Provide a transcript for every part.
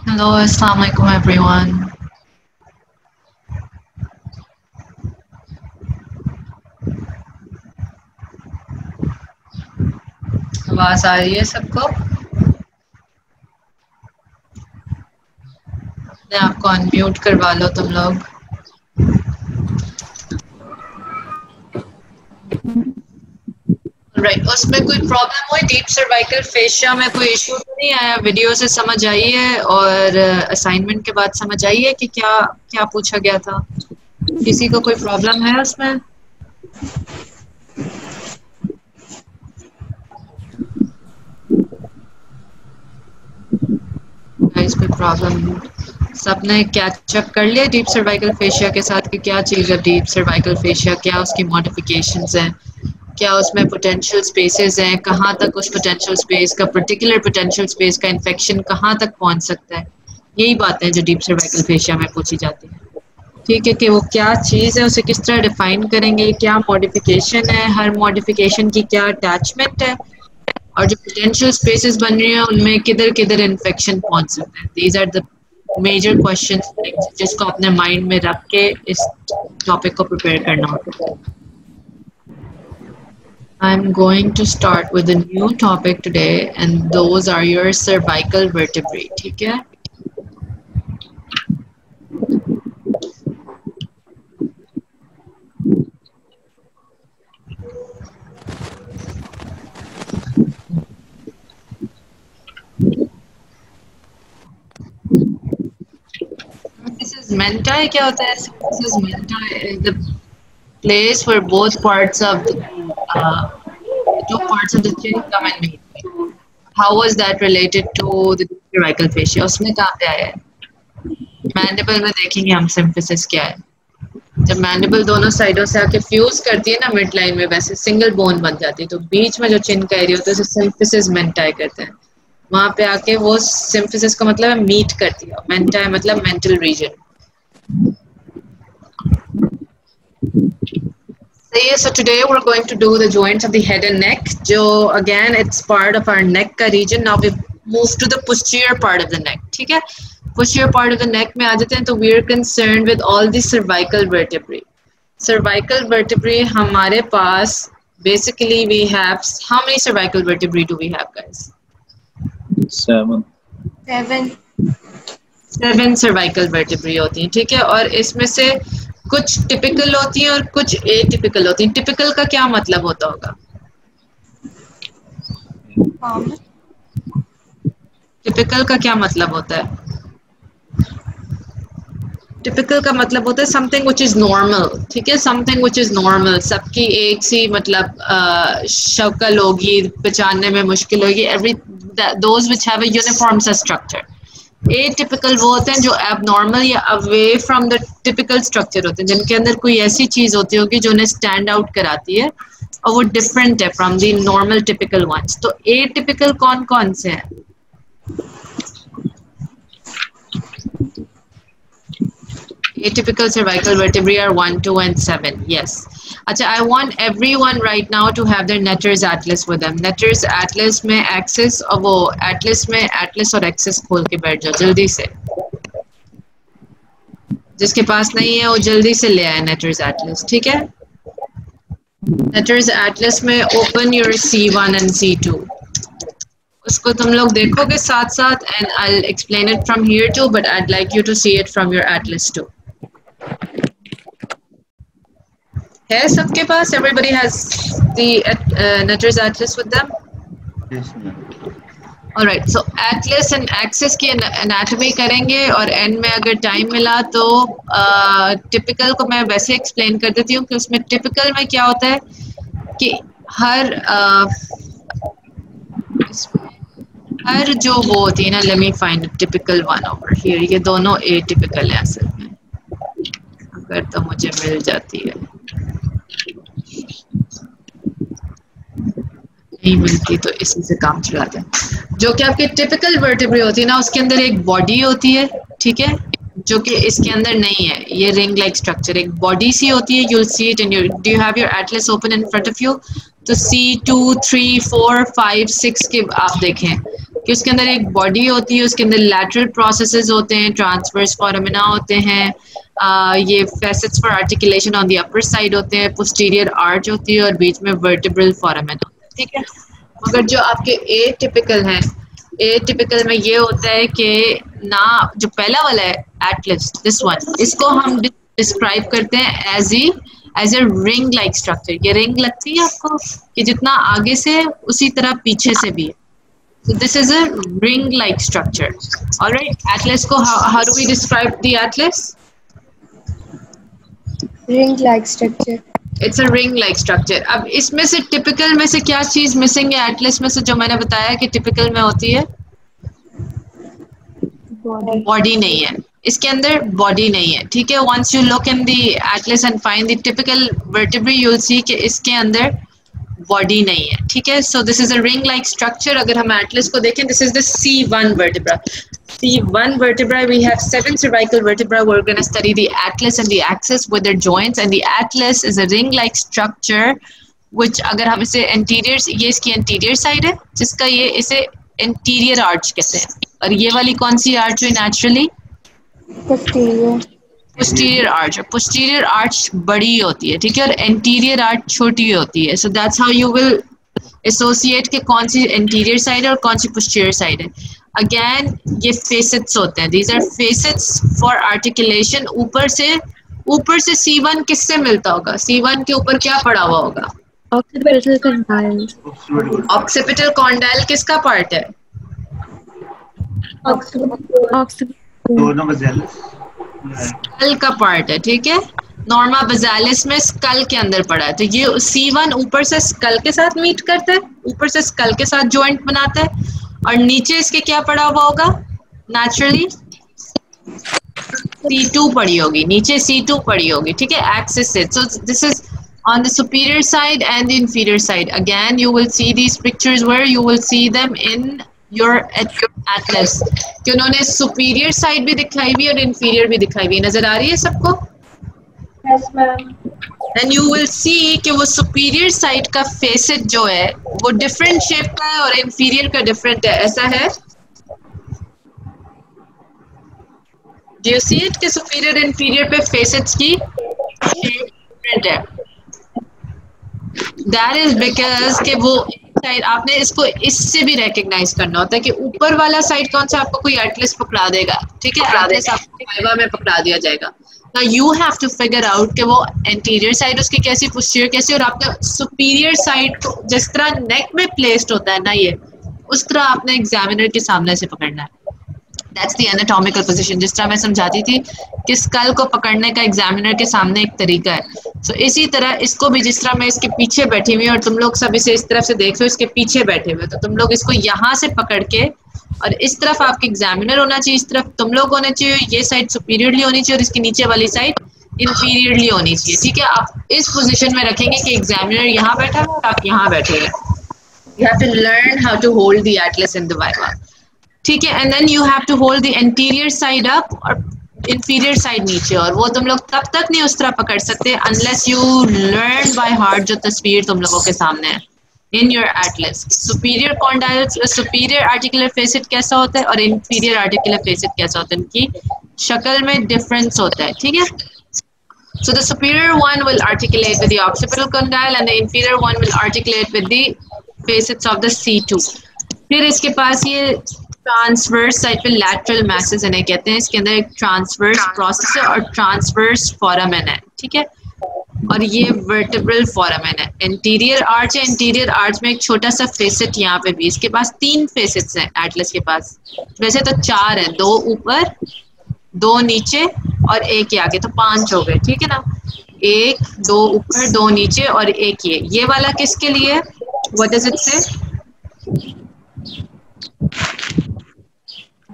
Hello, Assalamu alaikum everyone. आवाज आ रही है सबको? अपने आप को अनम्यूट करवा लो तुम लोग। राइट, उसमें कोई प्रॉब्लम हुई? डीप सर्वाइकल फेशिया में कोई इशू तो नहीं आया? वीडियो से समझ आई है और असाइनमेंट के बाद समझ आई है कि क्या क्या पूछा गया था? किसी को कोई प्रॉब्लम है उसमें? गाइस कोई प्रॉब्लम? सबने कैचअप कर लिया डीप सर्वाइकल फेशिया के साथ कि क्या चीज़ है डीप सर्वाइकल फेशिया, क्या उसकी मॉडिफिकेशंस हैं, क्या उसमें पोटेंशियल स्पेसेस हैं, कहाँ तक उस पोटेंशियल स्पेस का पर्टिकुलर पोटेंशियल स्पेस का इन्फेक्शन कहाँ तक पहुँच सकता है? यही बातें हैं जो डीप सर्वाइकल फेशिया में पूछी जाती है। ठीक है, कि वो क्या चीज़ है, उसे किस तरह डिफाइन करेंगे, क्या मॉडिफिकेशन है, हर मॉडिफिकेशन की क्या अटैचमेंट है, और जो पोटेंशियल स्पेसेस बन रही हैं उनमें किधर किधर इन्फेक्शन पहुंच सकता है। These are the major questions जिसको अपने माइंड में रख के इस टॉपिक को प्रिपेयर करना होता है। I'm going to start with a new topic today and those are your cervical vertebrae, ठीक है? Symphysis menta क्या होता है? Symphysis menta is the place where both parts of the two parts of the chin come and meet. How was that related to the cervical fascia? उसमें कहाँ पे आया है? मैंडिबल में देखेंगे हम सिम्फिसिस क्या है। जब मैंडिबल दोनों साइडों से आके फ्यूज करती है ना मिड लाइन में, वैसे सिंगल बोन बन जाती है, तो बीच में जो चिन का एरिया होता है उसे सिम्फिसिस मेंटाई कहते हैं। वहां पे आके वो सिम्फिसिस का मतलब है मीट करती है, मेंटाई मतलब mental region. So today we're going to do the joints of the head and neck. जो again it's part of our neck का region. Now we move to the posterior part of the neck. ठीक है? Posterior part of the neck में आ जाते हैं तो we're concerned with all the cervical vertebrae. Cervical vertebrae हमारे पास basically we have how many cervical vertebrae do we have, guys? 7 cervical vertebrae होती हैं, ठीक है? और इसमें से कुछ टिपिकल होती हैं और कुछ एटिपिकल होती हैं। टिपिकल का क्या मतलब होता होगा? टिपिकल का क्या मतलब होता है? टिपिकल का मतलब होता है समथिंग व्हिच इज नॉर्मल, ठीक है? समथिंग व्हिच इज नॉर्मल, सबकी एक सी मतलब शक्ल होगी, पहचानने में मुश्किल होगी, every those which have a uniform सा स्ट्रक्चर। एटिपिकल वो होते हैं जो एबनॉर्मल या away from the typical structure होते हैं, जिनके अंदर कोई ऐसी चीज होती होगी जो उन्हें स्टैंड आउट कराती है और वो डिफरेंट है from the normal typical ones. तो एटिपिकल कौन कौन से हैं? Atypical cervical vertebrae are 1, 2 and 7. Yes. अच्छा, I want everyone right now to have their Netter's atlas with them. Netter's atlas में axis और वो atlas में atlas और axis खोल के बैठ जाओ जल्दी से। जिसके पास नहीं है वो जल्दी से ले आए Netter's atlas, ठीक है? Netter's atlas में open your C1 and C2. उसको तुम लोग देखोगे साथ साथ and I'll explain it from here too, but I'd like you to see it from your atlas too. है सबके पास? Everybody has the Netter's atlas with them? Yes, ma'am. Alright, so atlas and axis की anatomy करेंगे और end में अगर time मिला तो typical को मैं वैसे explain कर देती हूँ कि उसमें typical में क्या होता है कि हर जो वो होती है ना, let me find a typical one over here. ये दोनों atypical है असल में, अगर तो मुझे मिल जाती है, नहीं मिलती तो इसी से काम चलाते हैं। जो कि आपके टिपिकल वर्टेब्रे होती है ना, उसके अंदर एक बॉडी होती है, ठीक है? जो कि इसके अंदर नहीं है, ये रिंग लाइक स्ट्रक्चर एक बॉडी सी होती है। you'll see it in your, do you have your atlas open in front of you? तो C2, 3, 4, 5, 6 के आप देखें कि उसके अंदर एक बॉडी होती है, उसके अंदर लैटरल प्रोसेसेस होते हैं, ट्रांसवर्स फोरामिना होते हैं, ये facets for articulation on the upper side होते हैं, पोस्टीरियर आर्च होती है और बीच में वर्टिब्रल फोरामिना, ठीक है। मगर जो आपके ए टिपिकल हैं, ए टिपिकल में ये होता है कि ना, जो पहला वाला है एटलस, दिस वन, इसको हम डिस्क्राइब करते हैं as a ring like structure. ये रिंग लगती है आपको कि जितना आगे से उसी तरह पीछे से भी है। So this is a ring-like structure. All right, atlas को how do we describe the atlas? Ring-like structure. It's a ring-like structure. अब इसमें से typical में से क्या चीज मिसिंग है atlas में से, जो मैंने बताया कि typical में होती है? Body नहीं है, इसके अंदर body नहीं है, ठीक है। Once you look in the atlas and find the typical vertebrae, you'll see कि इसके अंदर बॉडी नहीं है, ठीक है। सो this is a ring like structure. अगर हम एटलस को देखें, this is the C1 vertebra. C1 vertebra, we have 7 cervical vertebra. We're going to study the atlas and the axis with their joints, and the atlas is a ring like structure which, अगर हम इसे anterior, ये इसकी anterior side है जिसका ये इसे anterior arch कहते हैं, और ये वाली कौन सी arch है naturally? Posterior arch. Posterior arch बड़ी होती है, ठीक है, और एंटीरियर आर्च छोटी होती है। So that's how you will associate कि कौन सी एंटीरियर साइड है और कौन सी पोस्टीरियर साइड है। अगेन ये फेसेट्स होते हैं, these are facets for articulation. ऊपर से C1 किससे मिलता होगा? C1 के ऊपर क्या पड़ा हुआ होगा? Occipital condyle. ऑक्सीपिटल कॉन्डाइल किसका पार्ट है? स्कल का पार्ट है, ठीक है। नॉर्मा बेसालिस में स्कल के अंदर पड़ा है, तो ये C1 ऊपर से स्कल के साथ मीट करता है, ऊपर से स्कल के साथ जॉइंट बनाता है, और नीचे इसके क्या पड़ा हुआ होगा? नेचुरली C2 पड़ी होगी, नीचे C2 पड़ी होगी, ठीक है, एक्सिस से। सो this is on the superior side and the inferior side. Again, you will see these pictures where you will see them in your atlas कि उन्होंने superior side भी दिखाई हुई और inferior भी दिखाई हुई। नजर आ रही है सबको? Yes, ma'am. And you will see कि वो superior side का facet जो है वो different shape का है और inferior का different है, ऐसा है? Do you see it कि superior inferior पे facets की shape different है? That is because कि वो साइड आपने इसको इससे भी रिकॉग्नाइज करना होता है कि ऊपर वाला साइड कौन सा आपको कोई एटलस पकड़ा देगा, ठीक है, एटलस आपको वाइवा में पकड़ा दिया जाएगा। Now you have to figure out कि वो एंटीरियर साइड उसकी कैसी, पोस्टीरियर कैसी, और आपने सुपीरियर साइड को जिस तरह नेक में प्लेस्ड होता है ना, ये उस तरह आपने एग्जामिनर के सामने से पकड़ना है। That's the anatomical position. जिस तरह मैं समझाती थी कि स्कल को पकड़ने का एग्जामिनर के सामने एक तरीका है। So इसी तरह इसको भी, जिस तरह मैं इसके पीछे बैठी हुई हूँ और तुम लोग सब इसे इस तरफ से देख रहे हो, इसके पीछे बैठे हुए, तो तुम लोग इसको यहाँ से पकड़ के, और इस तरफ आपके एग्जामिनर होना चाहिए, इस तरफ तुम लोग होने चाहिए, ये साइड सुपीरियरली होनी चाहिए और इसकी नीचे वाली साइड इंफीरियरली होनी चाहिए, ठीक है। आप इस पोजिशन में रखेंगे कि एग्जामिनर यहाँ बैठा है और आप यहाँ बैठे हैं। You have to learn how to hold the atlas in the viva, ठीक है, and then you have to hold the anterior side up और इंफीरियर साइड नीचे, और वो तुम लोग तब तक नहीं उस तरह पकड़ सकते unless you learn by heart जो तस्वीर तुम लोगों के सामने है in your Atlas. Superior condyle, superior articular facet कैसा होता है और इंफीरियर आर्टिकुलर फेसेट कैसा होता है, इनकी शक्ल में डिफरेंस होता है, ठीक है। So the superior one will articulate with the occipital condyle and the inferior one will articulate with the facets of the C2. फिर इसके पास ये ट्रांसवर्स साइड पे लैटरल मैसेज इन्हें कहते हैं, इसके अंदर एक ट्रांसवर्स प्रोसेस है और ट्रांसवर्स फोरामेन है, ठीक है, और ये वर्टिब्रल फोरामेन है। एंटीरियर आर्च है, एंटीरियर आर्च में एक छोटा सा फेसेट यहाँ पे भी, इसके पास 3 फेसेट्स हैं एटलस के पास, वैसे तो 4 हैं, 2 ऊपर 2 नीचे और 1 आगे, तो 5 हो गए, ठीक है ना। 1 2 ऊपर 2 नीचे और 1 ये वाला किसके लिए? व्हाट डज इट से?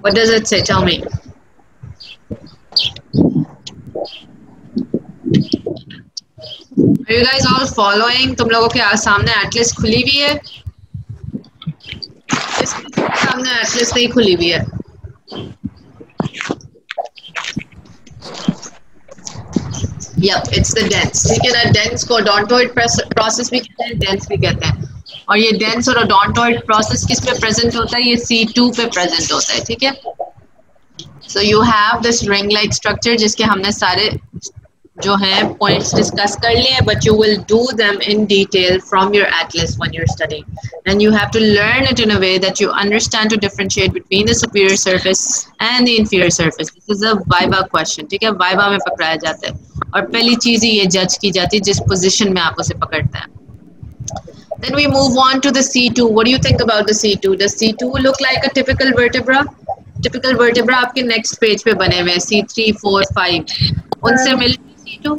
What does it say? Tell me. Are you guys all following? तुम लोगों के सामने एटलस खुली हुई है, इसके सामने एटलस नहीं खुली हुई है। Yep, it's the dens, ठीक है ना। डेंस को डोंटोइड प्रोसेस भी कहते हैं, डेंस भी कहते हैं। और ये डेंस और ओडोंटोइड प्रोसेस किस पे प्रेजेंट होता है? ये C2 पे प्रेजेंट होता है, ठीक है। So you have this ring like structure जिसके हमने सारे जो हैं पॉइंट्स डिस्कस कर लिए हैं, but you will do them in detail from your atlas when you are studying, and you have to learn it in a way that you understand to differentiate between the superior surface and the inferior surface. This is a viva question, ठीक है, viva में पकड़ाया जाता है और पहली चीज ही ये जज की जाती है जिस पोजीशन में आप उसे पकड़ते हैं। Then we move on to the C2. What do you think about the C2? Does C2 look like a typical vertebra? Typical vertebra आपके next page पे बने हुए हैं, C3, 4, 5. उनसे मिलती C2?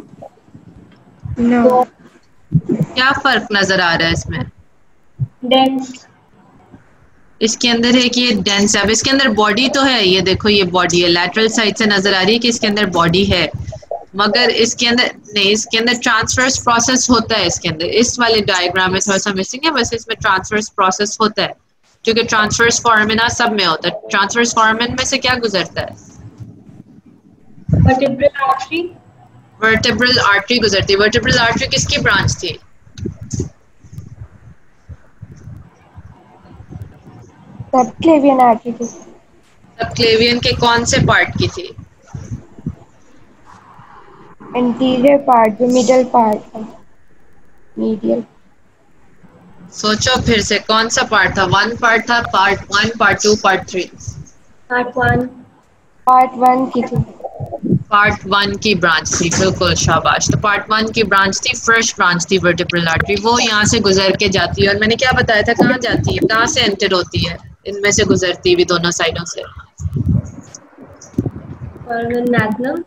No. क्या फर्क नजर आ रहा है इसमें? Dense. इसके अंदर है कि ये डेंस है। अब इसके अंदर बॉडी तो है, ये देखो ये बॉडी है, लैटरल साइड से नजर आ रही है कि इसके अंदर बॉडी है, मगर इसके अंदर नहीं, इसके अंदर ट्रांसफर्स प्रोसेस होता है। इसके अंदर इस वाले डायग्राम में थोड़ा सा मिसिंग है, वैसे इसमें ट्रांसफर्स प्रोसेस होता है क्योंकि ट्रांसफर्स फोरामिना सब में होता है। ट्रांसफर्स फोरामिन में से क्या गुजरता है? Vertebral artery. वर्टेब्रल आर्टरी गुजरती है। वर्टेब्रल आर्टरी किसकी ब्रांच थी? Subclavian artery. सबक्लेवियन के कौन से पार्ट की थी? Anterior part, the middle part. Medial. सोचो फिर से, कौन सा पार्ट था? वन पार्ट था, part 1, part 2, part 3? Part 1. Part 1 की थी. पार्ट 1 की ब्रांच थी, बिल्कुल शाबाश। तो पार्ट 1 की ब्रांच थी, फर्स्ट ब्रांच थी वर्टेब्रल आर्टरी, वो यहाँ से गुजर के जाती है। और मैंने क्या बताया था, कहाँ जाती है, कहाँ से एंटर होती है? इनमें से गुजरती भी दोनों साइडों से। Foramen magnum.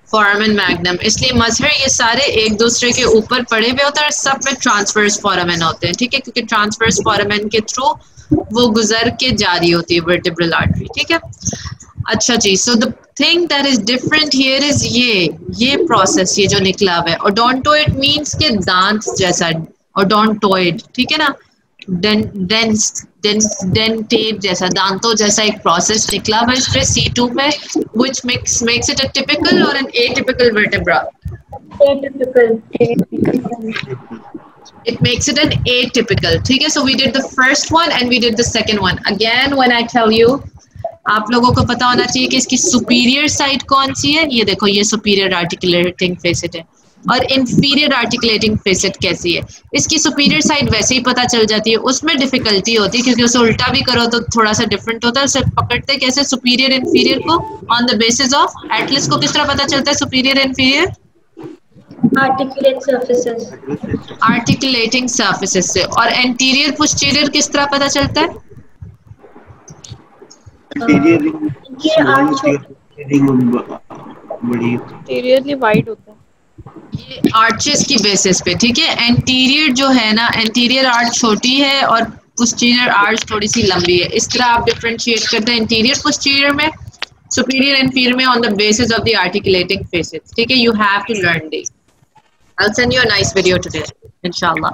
फोरामेन मैग्नम, इसलिए मजहर ये सारे एक दूसरे के ऊपर पड़े हुए होते हैं और सब में ट्रांसवर्स फोरामेन होते हैं, ठीक है, क्योंकि ट्रांसवर्स फोरामेन के थ्रू वो गुजर के जा रही होती है वर्टेब्रल आर्टरी, ठीक है। अच्छा जी, so the thing that is different here is ये प्रोसेस, ये जो निकला हुआ है ओडोंटोइड मींस के दांत जैसा, ओडोंटोइड, ठीक है ना, डेंटेट जैसा, दांतों जैसा एक प्रोसेस निकला हुआ है इस पे C2 में, which makes it a typical or an atypical vertebra? Atypical. It makes it an atypical, ठीक है। So we did the first one and we did the second one. Again, when I tell you, आप लोगों को पता होना चाहिए कि इसकी सुपीरियर साइड कौन सी है। ये देखो, ये सुपीरियर आर्टिकुलेटिंग फेसेट है और इंफीरियर आर्टिकुलेटिंग फेसेट कैसी है। इसकी सुपीरियर साइड वैसे ही पता चल जाती है, उसमें डिफिकल्टी होती है क्योंकि उसे उल्टा भी करो तो थोड़ा सा डिफरेंट होता है। उसे पकड़ते कैसे सुपीरियर इंफीरियर को? On the basis of Atlas को किस तरह पता चलता है superior inferior? Articulate surfaces. Articulating surfaces से। और एंटीरियर पोस्टीरियर किस तरह पता चलता है? इंटीरियरली वाइड होता है, ये आर्चेस की बेसिस पे, ठीक है। एंटीरियर जो है ना, एंटीरियर आर्च छोटी है और पोस्टीरियर आर्च थोड़ी सी लंबी है। इस तरह आप डिफरेंशिएट करते हैं इंटीरियर पोस्टीरियर में, सुपीरियर इंफीरियर में on the basis of the articulating faces, ठीक है। You have to learn this. I'll send you a nice video today, inshallah.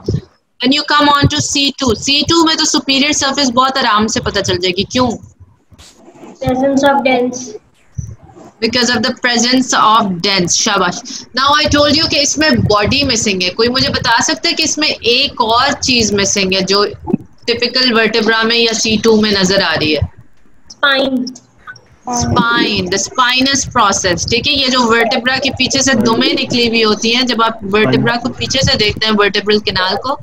When you come on to C2, C2 में तो superior surface बहुत आराम से पता चल जाएगी। क्यों? Presence of dents. Because of the presence of dents. शाबाश। Now I told you कि इसमें बॉडी मिसिंग है। कोई मुझे बता सकता है कि इसमें एक और चीज मिसिंग है जो टिपिकल वर्टेब्रा में या C2 में नजर आ रही है? Spine. Spine, the spinous process, ठीक है। ये जो वर्टेब्रा के पीछे से दुमें निकली हुई होती हैं, जब आप वर्टेब्रा को पीछे से देखते हैं, वर्टेब्रल कैनाल को,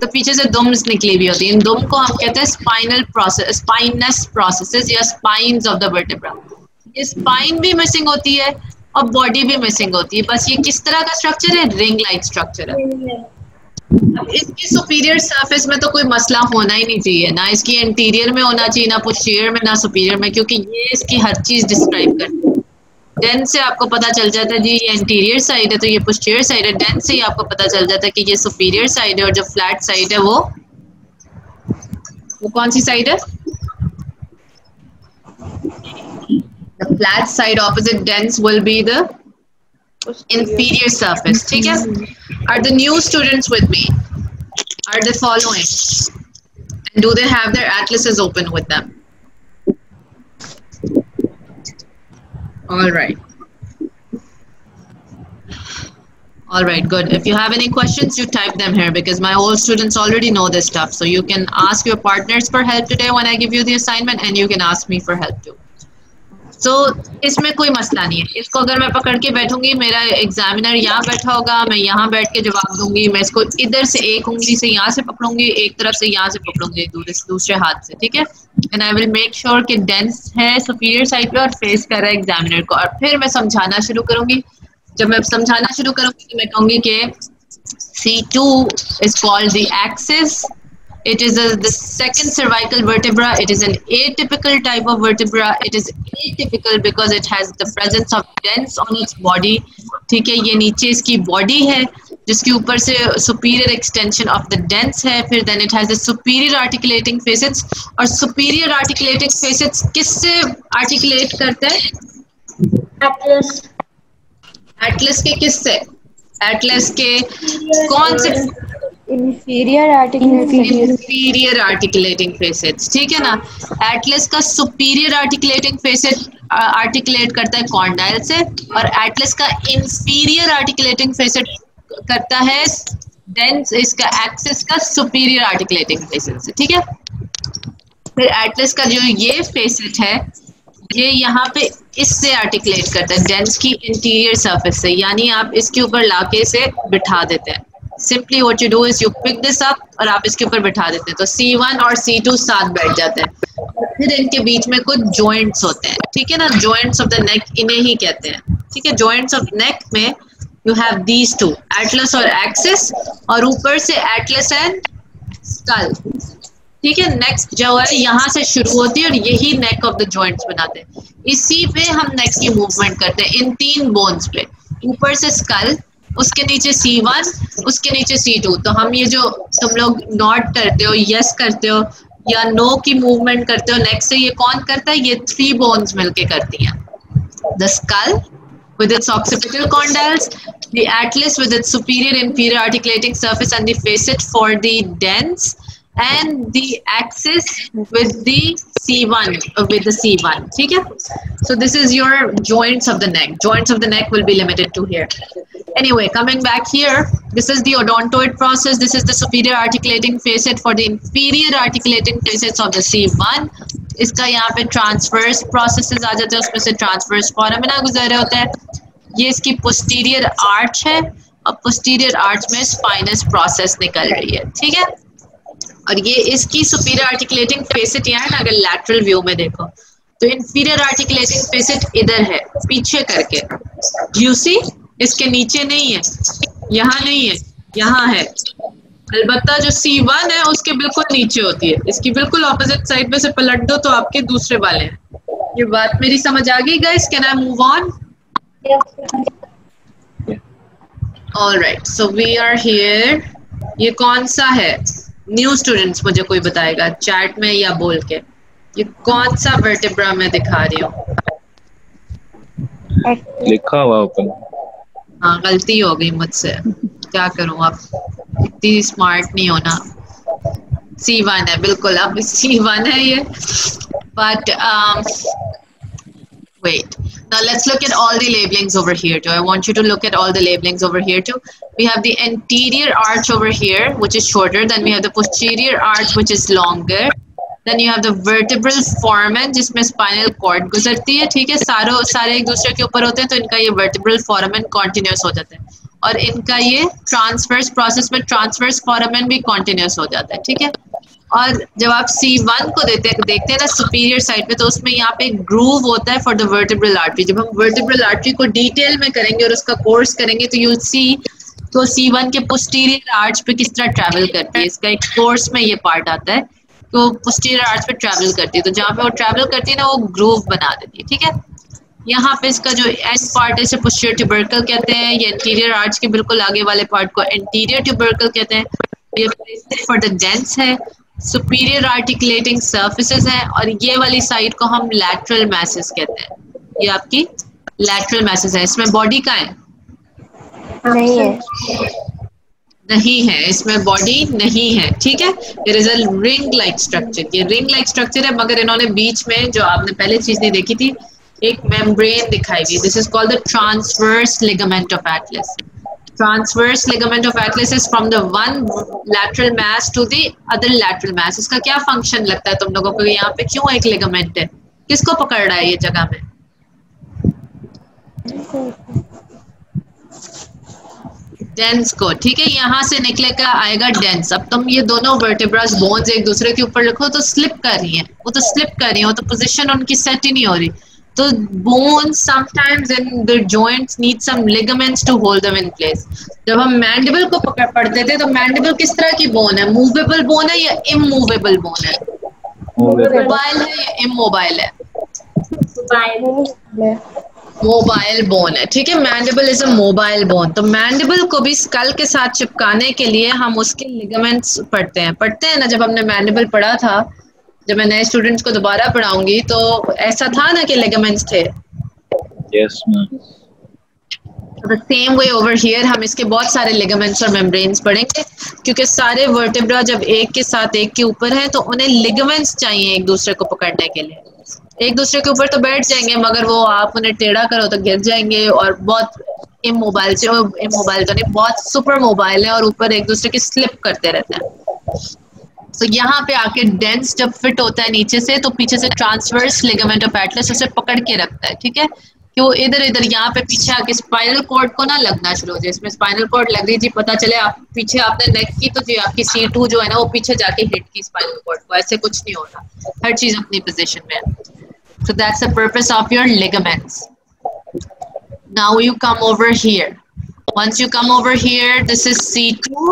तो पीछे से दुम्स निकली हुई होती है। इन दुम को हम कहते हैं स्पाइनल प्रोसेस, स्पाइनस प्रोसेसेस या स्पाइन्स ऑफ द वर्टेब्रा। ये स्पाइन भी मिसिंग होती है और बॉडी भी मिसिंग होती है। बस ये किस तरह का स्ट्रक्चर है? रिंग लाइक स्ट्रक्चर है। अब इसकी सुपीरियर सरफेस में तो कोई मसला होना ही नहीं चाहिए, ना इसकी इंटीरियर में होना चाहिए, ना पोस्टीरियर में, ना सुपीरियर में, क्योंकि ये इसकी हर चीज डिस्क्राइब करती है। डेंस से आपको पता चल जाता है जी ये इंटीरियर साइड है तो ये पोस्टीरियर साइड है। डेंस से ही आपको पता चल जाता है कि ये सुपीरियर साइड है और जो फ्लैट साइड है वो कौन सी साइड है? The flat side opposite dense will be the inferior surface, ठीक है। Are the new students with me? Are they following? And do they have their atlases open with them? All right. All right, good. If you have any questions, you type them here because my old students already know this stuff. So you can ask your partners for help today when I give you the assignment, and you can ask me for help too. So इसमें कोई मसला नहीं है. इसको अगर मैं पकड़ के बैठूंगी, मेरा एग्जामिनर यहाँ बैठा होगा, मैं यहाँ बैठ के जवाब दूंगी. मैं इसको इधर से एक उंगली से यहाँ से पकड़ूंगी, एक तरफ से यहाँ से पकड़ूंगी, दूसरे हाथ से, ठीक है. And I will make sure कि डेंस है सुपीरियर साइड पे और फेस कर रहा है एग्जामिनर को. और फिर मैं समझाना शुरू करूंगी. जब मैं समझाना शुरू करूंगी तो मैं कहूंगी कि C2 is called the axis. It is the second cervical vertebra. It is an atypical type of vertebra. It is atypical because it has the presence of dents on its body. ठीक है, ये नीचे इसकी body है जिसके ऊपर से superior extension of the dents है. फिर then it has the superior articulating facets. और superior articulating facets किससे articulate करता है? Atlas. एटलस के किससे? एटलस के कौन से? Inferior articulating. Inferior articulating facets, ठीक है ना. एटलस का सुपीरियर आर्टिकुलेटिंग फेसेट आर्टिकुलेट करता है कॉन्डाइल से, और एटलस का इंफीरियर आर्टिकुलेटिंग फेसेट करता है डेंस इसका एक्सिस का सुपीरियर आर्टिकुलेटिंग फेसेट से, ठीक है. फिर एटलस का जो ये फेसेट है, ये यहाँ पे इससे आर्टिकुलेट करता है डेंस की इंटीरियर सरफेस से. यानी आप इसके ऊपर लाके इसे बिठा देते हैं. Simply what you do is you pick this up और आप इसके ऊपर बिठा देते हैं. तो C1 और C2 साथ बैठ जाते हैं. फिर इनके बीच में कुछ जॉइंट्स होते हैं, ठीक है ना. जॉइंट्स ऑफ द नेक इन्हें ही कहते हैं, ठीक है. जॉइंट्स ऑफ नेक में you have these two, Atlas और एक्सिस, और ऊपर से एटलस एंड स्कल, ठीक है. नेक्स्ट जो है यहाँ से शुरू होती है और यही नेक ऑफ द जॉइंट्स बनाते हैं. इसी पे हम नेक की मूवमेंट करते हैं, इन तीन बोन्स पे. ऊपर से स्कल, उसके नीचे C1, उसके नीचे C2. तो हम ये जो तुम लोग नॉट करते हो, यस करते हो या नो की मूवमेंट करते हो नेक से, ये कौन करता है? ये 3 बोन्स मिलके करती हैं. The skull with its occipital condyles, the atlas with its superior inferior articulating surface and the facet for the dents, and the axis with the C1 ठीक है. So this is your joints of the neck. Joints of the neck will be limited to here. Anyway, coming back here, this is the odontoid process. This is the superior articulating facet for the inferior articulating facets of the C1. इसका यहाँ पे transverse processes आ जाते हैं, उसमें से transverse foramina गुजर रहे होते हैं. ये इसकी पोस्टीरियर आर्च है और पोस्टीरियर आर्च में स्पाइनस प्रोसेस निकल रही है, ठीक है. और ये इसकी सुपीरियर आर्टिकुलेटिंग फेसेट यहाँ है ना. अगर लैटरल व्यू में देखो तो इंफीरियर आर्टिकुलेटिंग फेसेट इधर है पीछे करके. यू सी, इसके नीचे नहीं है, यहाँ नहीं है, यहाँ है. अलबत्ता जो C1 है उसके बिल्कुल नीचे होती है. इसकी बिल्कुल ऑपोजिट साइड में से पलट दो तो आपके दूसरे वाले हैं. ये बात मेरी समझ आ गई guys? Can I move on? Alright, so we are here. ये कौन सा है? न्यू स्टूडेंट्स मुझे कोई बताएगा चैट में या बोल के. ये कौन सा वर्टेब्रा मैं दिखा रही हूँ? लिखा हुआ ओपन. हाँ, गलती हो गई मुझसे, क्या करूँ अब, इतनी स्मार्ट नहीं होना. C1 है बिल्कुल, अब C1 है ये. But wait, now let's look at all the labelings over here too. I want you to look at all the labelings over here too. We have the anterior arch over here, which is shorter. Then we have the posterior arch, which is longer. Then you have the vertebral foramen, जिसमें spinal cord गुजरती है, ठीक है. सारे एक दूसरे के ऊपर होते हैं, तो इनका ये vertebral foramen continuous हो जाता है. और इनका ये ट्रांसवर्स प्रोसेस में ट्रांसवर्स फोरामेन भी कॉन्टिन्यूस हो जाता है, ठीक है. और जब आप C1 को देखते हैं ना सुपीरियर साइड पे, तो उसमें यहाँ पे एक ग्रूव होता है फॉर द वर्टेब्रल आर्टरी. जब हम वर्टेब्रल आर्टरी को डिटेल में करेंगे और उसका कोर्स करेंगे तो यूल सी तो C1 के पोस्टीरियर आर्च पे किस तरह ट्रैवल करती है. इसका एक कोर्स में ये पार्ट आता है. तो पोस्टीरियर आर्च पे ट्रैवल करती है, तो जहाँ पे वो ट्रैवल करती है ना, वो ग्रूव बना देती है, ठीक है. यहाँ पे इसका जो एंड पार्ट है इसे पोस्टीरियर ट्यूबरकल कहते हैं. ये एंटीरियर आर्च के बिल्कुल आगे वाले पार्ट को एंटीरियर ट्यूबरकल कहते हैं. ये फॉर द डेंस है, सुपीरियर आर्टिकुलेटिंग सर्फेसेस हैं, और ये वाली साइड को हम लैटरल मैसेस कहते हैं. ये आपकी लैटरल मैसेस है. इसमें बॉडी का है? नहीं है, नहीं है, इसमें बॉडी नहीं है, ठीक है. It is a ring like structure. ये रिंग लाइक स्ट्रक्चर है, मगर इन्होंने बीच में जो आपने पहले चीज नहीं देखी थी, एक मेम्ब्रेन दिखाई हुई. This is called the transverse ligament of atlas. Transverse ligament of atlas is from the one lateral mass to the other lateral mass. इसका क्या फंक्शन लगता है तुम लोगों को? यहाँ पे क्यों एक लिगामेंट है? किसको पकड़ रहा है ये जगह में? डेंस को, ठीक है। यहाँ से निकलेगा आएगा डेंस। अब तुम ये दोनों वर्टेब्रास बोन्स एक दूसरे के ऊपर रखो तो स्लिप कर रही हैं, वो तो स्लिप कर रही हैं, वो तो पोजीशन उनकी सेट ही नहीं हो रही। तो bones sometimes in the joints need some ligaments to hold them in place. जब हम मैंडिबल को पढ़ते थे तो मैंडिबल किस तरह की बोन है? मूवेबल बोन है या इमूवेबल बोन है? मोबाइल है या इमोबाइल है? मोबाइल बोन है, ठीक है। Mandible is a mobile bone. तो मैंडिबल को भी स्कल के साथ चिपकाने के लिए हम उसके लिगामेंट्स पढ़ते हैं ना। जब हमने मैंडिबल पढ़ा था, जब मैं नए स्टूडेंट्स को दोबारा पढ़ाऊंगी तो ऐसा था ना कि लिगामेंट्स थे। Yes ma'am. The same way over here हम इसके बहुत सारे लिगामेंट्स और मेम्ब्रेन्स पढ़ेंगे, क्योंकि सारे वर्टेब्रा जब एक के साथ एक के ऊपर हैं तो उन्हें लिगामेंट्स चाहिए एक दूसरे को पकड़ने के लिए। एक दूसरे के ऊपर तो बैठ जाएंगे मगर वो आप उन्हें टेढ़ा करो तो गिर जाएंगे, और बहुत इमोबाइल से, इमोबाइल तो नहीं, बहुत सुपर मोबाइल है और ऊपर एक दूसरे की स्लिप करते रहते हैं। तो यहाँ पे आके डेंस जब फिट होता है नीचे से तो पीछे से ट्रांसवर्स लिगामेंट ऑफ एटलस उसे पकड़ के रखता है, ठीक है। कि वो इधर इधर यहाँ पे पीछे आके स्पाइनल कॉर्ड को ना लगना शुरू हो जाए। इसमें स्पाइनल कॉर्ड लग रही थी, पता चले आप पीछे आपने नेक की तो जी आपकी C2 जो है ना वो पीछे जाके हिट की स्पाइनल कॉर्ड को। ऐसे कुछ नहीं होता, हर चीज अपनी पोजीशन में है। So that's the purpose of your ligaments. Now you come over here. Once you come over here, this is C2.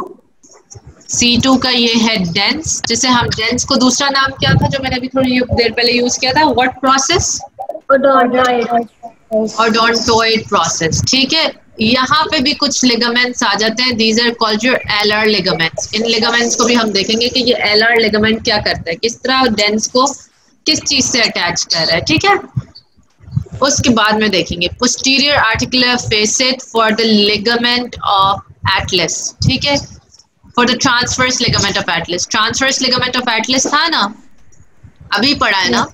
C2 का ये है डेंस, जिसे हम डेंस को दूसरा नाम क्या था जो मैंने अभी थोड़ी देर पहले यूज किया था? What process? Odontoid process, ठीक है। यहाँ पे भी कुछ लिगामेंट्स आ जाते हैं। These are called your alar ligaments. In ligaments को भी हम देखेंगे कि ये alar ligament क्या करता है, किस तरह डेंस को किस चीज से अटैच कर रहा है, ठीक है। उसके बाद में देखेंगे posterior articular facet for the ligament of Atlas, ठीक है। For the transverse ligament of atlas. Transverse ligament of Atlas था ना, अभी पढ़ा है ना।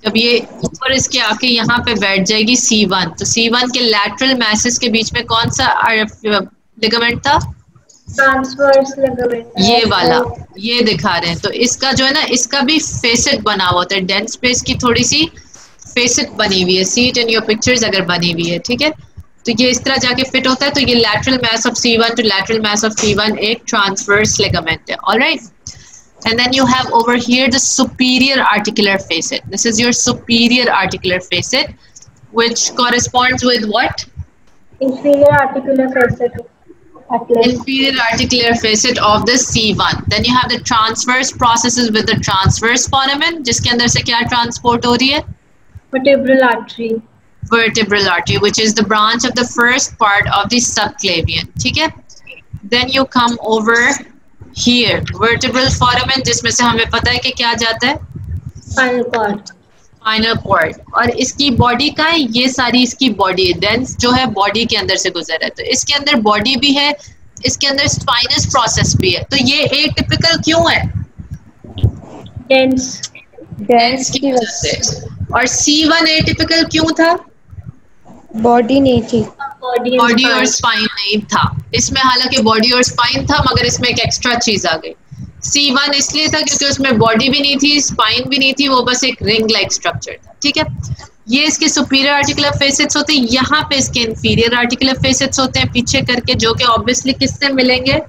जब ये ऊपर इसके आके यहाँ पे बैठ जाएगी C1, तो C1 के लैटरल मैसेज के बीच में कौन सा लिगामेंट था? ट्रांसवर्स लिगामेंट, ये वाला, ये दिखा रहे हैं। तो इसका जो है ना, इसका भी फेसेट बना हुआ होता है। डेंस पे इसकी थोड़ी सी फेसेट बनी हुई है, see it in your pictures अगर बनी हुई है, ठीक है। तो ये इस तरह जाके फिट होता है। तो ये lateral mass of C1 to lateral mass of C1 एक ट्रांसवर्स लिगामेंट है, alright. And then you have over here the superior articular facet. This is your superior articular facet which corresponds with what? inferior articular facet atlas. Inferior articular facet of the C1. Then you have the transverse processes with the transverse foramen, जिसके अंदर से क्या transport हो रही है? Vertebral artery. Vertebral artery, which is the branch of the first part of the subclavian, ठीक है। Then you come over here, vertebral foramen, जिसमें से हमें पता है कि क्या जाता है? Spinal cord. Spinal cord. और इसकी बॉडी का है, ये सारी इसकी बॉडी है। डेंस जो है बॉडी के अंदर से गुजर है, तो इसके अंदर बॉडी भी है, इसके अंदर स्पाइनस प्रोसेस भी है। तो ये एटिपिकल क्यों है? डेंस की वजह से। और C1 एटिपिकल क्यों था? बॉडी नहीं थी, बॉडी और स्पाइन नहीं था इसमें। हालांकि बॉडी और स्पाइन था मगर इसमें एक एक्स्ट्रा चीज आ गई। C1 इसलिए था क्योंकि उसमें बॉडी भी नहीं थी, स्पाइन भी नहीं थी, वो बस एक रिंग लाइक स्ट्रक्चर था, ठीक है। ये इसके सुपीरियर आर्टिकुलर फेसेट्स होते हैं, यहाँ पे इसके इंफीरियर आर्टिकुलर फेसेट्स होते हैं पीछे करके, जो कि ऑब्वियसली किससे मिलेंगे?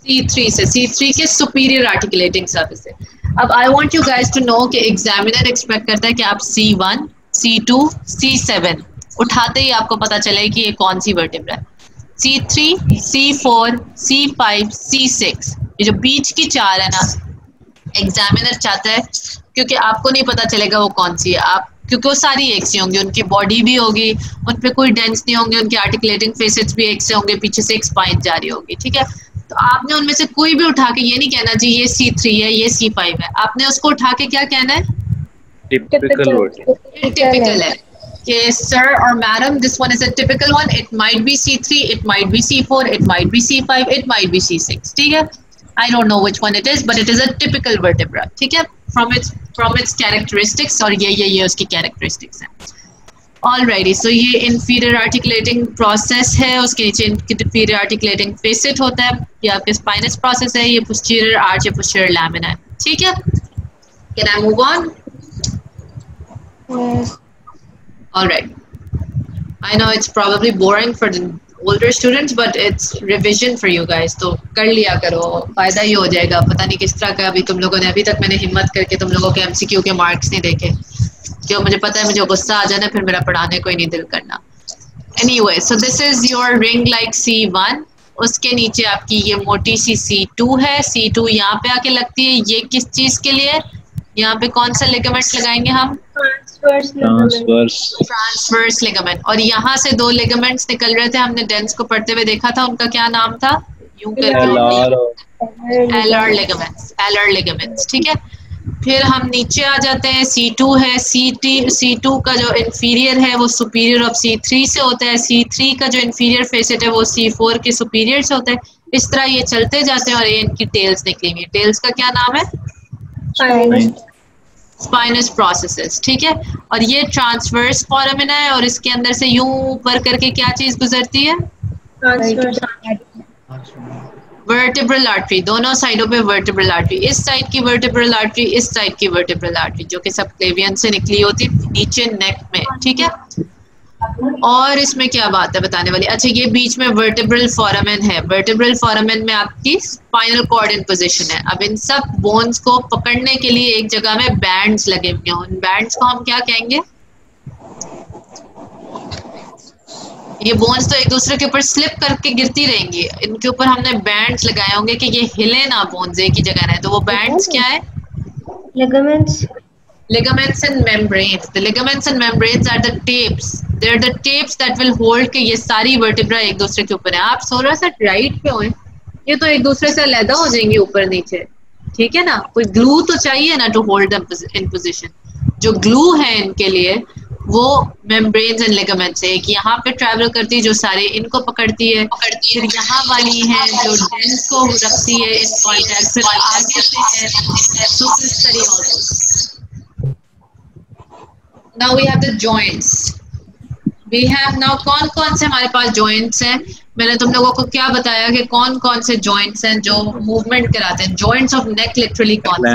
C3 से, C3 के सुपीरियर आर्टिकुलेटिंग सर्फेस से। अब I want you guys to know कि एग्जामिनर एक्सपेक्ट करता है कि आप C1, C2, C7 उठाते ही आपको पता चले कि ये कौन सी वर्टेब्रा है। C3, C4, C5, C6, ये जो बीच की चार है ना, एग्जामिनर चाहता है क्योंकि आपको नहीं पता चलेगा वो कौन सी है, आप क्योंकि वो सारी एक सी होंगी, उनकी बॉडी भी होगी, उन पे कोई डेंस नहीं होंगे, उनके आर्टिकुलेटिंग फेसेट्स भी एक से होंगे, पीछे से एक स्पाइन जारी होगी, ठीक है। तो आपने उनमें से कोई भी उठा के ये नहीं कहना जी ये C3 है, ये C5 है, आपने उसको उठा के क्या कहना है? टिपिकल है कि सर और madam this one is a typical one, it might be C3, it might be C4, it might be C5, it might be C6, ठीक है। I don't know which one it is, but it is a typical vertebra, ठीक है, from its characteristics, और ये उसकी characteristics हैं। Alrighty, सो ये inferior articulating process है, उसके नीचे इंफीरियर आर्टिकुलेटिंग फेसेट होता है, ये आपके स्पाइनस प्रोसेस है, ये पोस्टीरियर आर्च या पोस्टीरियर लैमिना है, ठीक है। Can I move on? Yes. Alright, I know it's probably boring for the older students but it's revision for you guys, तो कर लिया करो, फायदा ही हो जाएगा। पता नहीं किस तरह का अभी तुम लोगों ने, अभी तक मैंने हिम्मत करके तुम लोगों के MCQ के मार्क्स नहीं देखे, क्यों मुझे पता है मुझे गुस्सा आ जाना, फिर मेरा पढ़ाने को ही नहीं दिल करना। Anyway, so this is your ring like C1, उसके नीचे आपकी ये मोटी सी C2 है, C2 यहाँ पे आके लगती है, ये किस चीज के लिए, यहाँ पे कौन सा लिगामेंट लगाएंगे हम? Transverse ligament. और यहाँ से दो लिगामेंट्स निकल रहे थे, हमने डेंस को पढ़ते हुए देखा था, उनका क्या नाम था? यूं करके एलआर लिगामेंट्स, एलआर लिगामेंट्स, ठीक है। फिर हम नीचे आ जाते हैं, C2 है, C2 का जो इंफीरियर है वो सुपीरियर ऑफ C3 से होता है, C3 का जो इंफीरियर फेसेट है वो C4 के सुपीरियर से होता है। इस तरह ये चलते जाते हैं और ये इनकी टेल्स निकली हुई है। टेल्स का क्या नाम है? स्पाइनस प्रोसेसेस, ठीक है। और ये ट्रांसवर्स फोरामिना है और इसके अंदर से यूं ऊपर करके क्या चीज गुजरती है? वर्टिब्रल आर्टरी, दोनों साइडों पे वर्टिब्रल आर्टरी, इस साइड की वर्टिब्रल आर्टरी, इस साइड की वर्टिब्रल आर्टरी, जो कि सबक्लेवियन से निकली होती है नीचे नेक में, ठीक है। और इसमें क्या बात है बताने वाली? अच्छा, ये बीच में वर्टिब्रल फोरामेन है, वर्टिब्रल फोरामेन में आपकी स्पाइनल कॉर्ड इन पोजीशन है। अब इन सब बोन्स को पकड़ने के लिए एक जगह में बैंड्स लगे हुए हैं, उन बैंड्स को हम क्या कहेंगे? ये बोन्स तो एक दूसरे के ऊपर स्लिप करके गिरती रहेंगी, इनके ऊपर हमने बैंड्स लगाए होंगे कि ये हिले ना बोन्स एक ही जगह रहे, तो वो बैंड्स क्या है? Ligaments and membranes. The ligaments and membranes are the tapes. They are the tapes that will hold कि ये सारी vertebra एक दूसरे के ऊपर है। आप थोड़ा सा राइट पे हों, ये तो एक दूसरे से अलग हो जाएंगे ऊपर नीचे, ठीक है ना। कोई ग्लू तो चाहिए ना to hold them in position. जो ग्लू है इनके लिए वो मेम्ब्रेन्स एंड लिगामेंट्स है। एक यहाँ पे ट्रैवल करती है जो सारे इनको पकड़ती है, फिर यहाँ वाली है जो डेंस को रखती है इन कॉन्टैक्ट, फिर आगे से है सुपरस्टरी। Now we have the joints. We have now कौन-कौन से हमारे पास joints हैं? मैंने तुम लोगों को क्या बताया कि कौन-कौन से joints हैं जो movement कराते हैं? Joints of neck literally कौन से?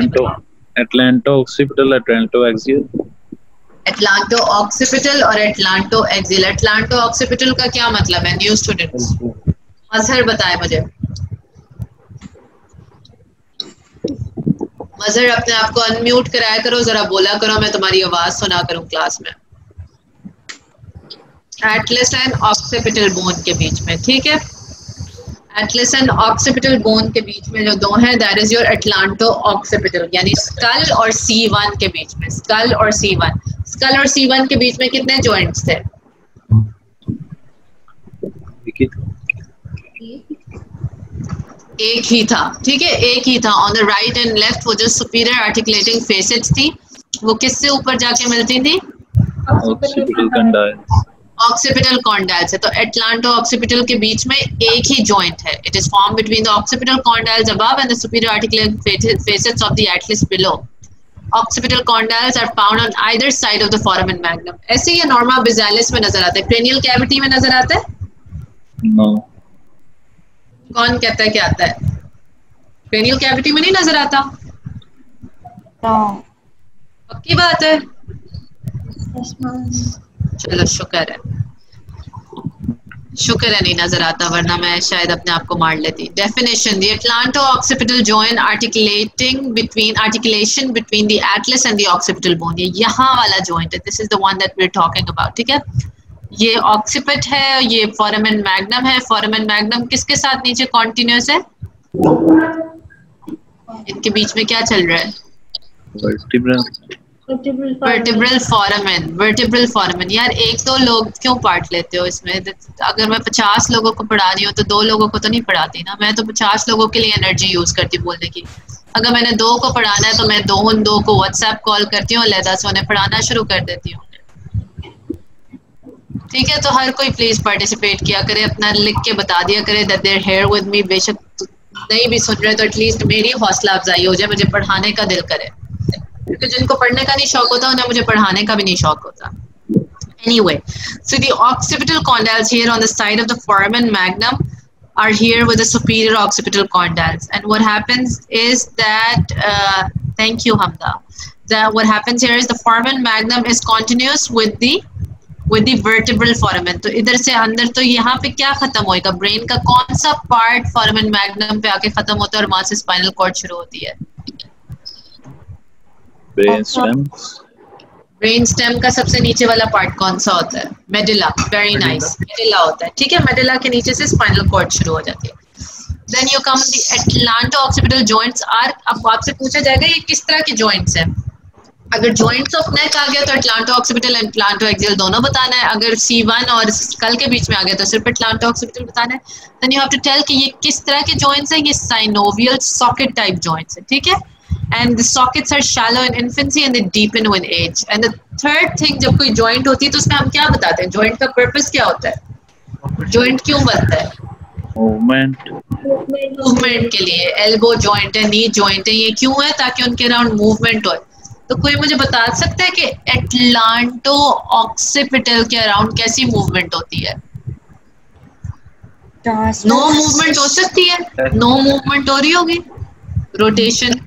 Atlanto-occipital, Atlanto-axial. Atlanto-occipital और Atlanto-axial. Atlanto-occipital का क्या मतलब है? New students. मजहर बताए मुझे। मजहर अपने आप को अनम्यूट कराया करो, जरा बोला करो, मैं तुम्हारी आवाज सुना करूं क्लास में। एटलस एंड ऑक्सिपिटल बोन के बीच में, ठीक है। एटलस एंड ऑक्सिपिटल बोन के बीच में जो दो हैं, that is your atlanto occipital, यानी स्कल और C1 के बीच में। स्कल और C1, स्कल और C1 के बीच में कितने जॉइंट्स थे? एक ही था, ठीक है, एक ही था। On the right and left वो जो सुपीरियर आर्टिकुलेटिंग फेसेट्स थी वो किससे ऊपर जाके मिलती थी? ऑक्सिपिटल कॉन्डाइल्स है। तो एटलांटो ऑक्सिपिटल के बीच में एक ही जॉइंट है। It is form between the occipital condyles above and the superior articulating facets of the atlas below. Occipital condyles are found on either side of the foramen magnum. ऐसे ही Norma बेसालिस में नजर आता है, क्रेनियल कैविटी में नजर आता है? No. कौन कहता है क्या आता है? क्रेनियल कैविटी में नहीं नजर आता? पक्की बात है? चलो शुक्र है, शुक्र है नहीं नजर आता, वरना मैं शायद अपने आप को मार लेती। Definition: the atlanto-occipital joint articulation between the atlas and the occipital bone. ये यहाँ वाला जॉइंट है, this is the one that we are talking about, ठीक है। ये ऑक्सिपिट है, ये फोरामेन मैग्नम है। फोरामेन मैग्नम किसके साथ नीचे कॉन्टिन्यूस है? इनके बीच में क्या चल रहा है? Vertebral foramen, vertebral foramen. यार एक दो लोग क्यों पार्ट लेते हो इसमें? अगर मैं 50 लोगों को पढ़ा रही हूँ तो 2 लोगों को तो नहीं पढ़ाती ना, मैं तो 50 लोगों के लिए एनर्जी यूज करती बोलने की। अगर मैंने 2 को पढ़ाना है तो मैं 2 को व्हाट्सएप कॉल करती हूँ, अलहदा से उन्हें पढ़ाना शुरू कर देती हूँ, ठीक है। तो हर कोई प्लीज पार्टिसिपेट किया करे, अपना लिख के बता दिया करे that they are here with me. बेशक नहीं भी सुन रहे तो एटलीस्ट मेरी हौसला अफजाई हो जाए, मुझे पढ़ाने का दिल करे, क्योंकि जिनको पढ़ने का नहीं शौक होता उन्हें मुझे पढ़ाने का भी नहीं शौक होता। Anyway, so the occipital condyles here on the side of the foramen magnum are here with the superior occipital condyles, and what happens is that thank you Hamda, that what happens here is the foramen magnum is continuous with the vertebral foramen. तो इधर से अंदर तो यहाँ पे क्या खत्म होएगा, ब्रेन का कौन सा पार्ट फोराmen मैग्नम पे आके खत्म होता है और वहां से स्पाइनल कॉर्ड शुरू होती है? Brain stem. ब्रेन स्टेम का सबसे नीचे वाला पार्ट कौन सा होता है? मेडुला। वेरी नाइस, मेडुला होता है, ठीक है। मेडुला के नीचे से स्पाइनल कॉर्ड शुरू हो जाती है। Then you come the atlanto-occipital joints are, अब आपसे पूछा जाएगा ये किस तरह के जॉइंट्स हैं। अगर जॉइंट्स ऑफ नेक आ गया तो एटलांटो-ऑक्सिपिटल एंड एटलांटो-एक्सियल दोनों बताना है। अगर C1 और स्कल के बीच में आ गया तो सिर्फ एटलांटो-ऑक्सिपिटल बताना है। Then you have to tell कि ये किस तरह के जॉइंट्स हैं, ये साइनोवियल सॉकेट टाइप जॉइंट्स हैं, ठीक है। And the sockets are shallow in infancy and they deepen with age. And the third thing, जब कोई joint होती है तो उसमें हम क्या बताते हैं, joint का purpose क्या होता है, joint क्यों बनता है? movement के लिए। elbow joint है, knee joint है, ये क्यों है? ताकि उनके around movement हो। तो कोई मुझे बता सकता है कि एटलांटो ऑक्सिपिटल के अराउंड कैसी मूवमेंट होती है? नो मूवमेंट हो सकती है, नो मूवमेंट हो रही होगी, रोटेशन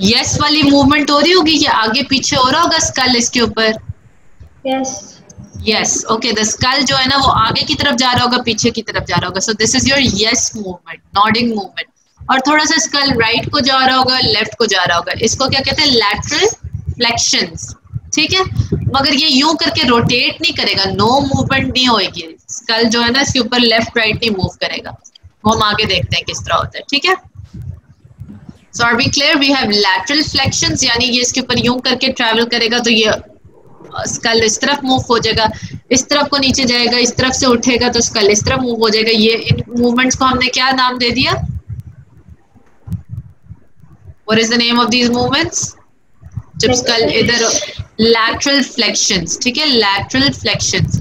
यस वाली मूवमेंट हो रही होगी, या आगे पीछे हो रहा होगा स्कल इसके ऊपर? Yes, okay. द स्कल जो है ना वो आगे की तरफ जा रहा होगा, पीछे की तरफ जा रहा होगा। सो this is your yes movement, nodding movement. और थोड़ा सा स्कल राइट को जा रहा होगा, लेफ्ट को जा रहा होगा, इसको क्या कहते हैं, लैटरल फ्लेक्शंस, ठीक है। मगर ये यूं करके रोटेट नहीं करेगा, नो मूवमेंट नहीं होगी। स्कल जो है ना इसके ऊपर लेफ्ट राइट नहीं मूव करेगा। वो हम आगे देखते हैं किस तरह होता है, ठीक है। So are we clear? We have lateral flexions, यानी ये इसके ऊपर यूं करके ट्रैवल करेगा तो ये स्कल इस तरफ मूव हो जाएगा, इस तरफ को नीचे जाएगा, इस तरफ से उठेगा तो स्कल इस तरफ मूव हो जाएगा। ये इन मूवमेंट्स को हमने क्या नाम दे दिया? What is the name of these movements? जब स्कल इधर, lateral flexions, ठीक है, lateral flexions।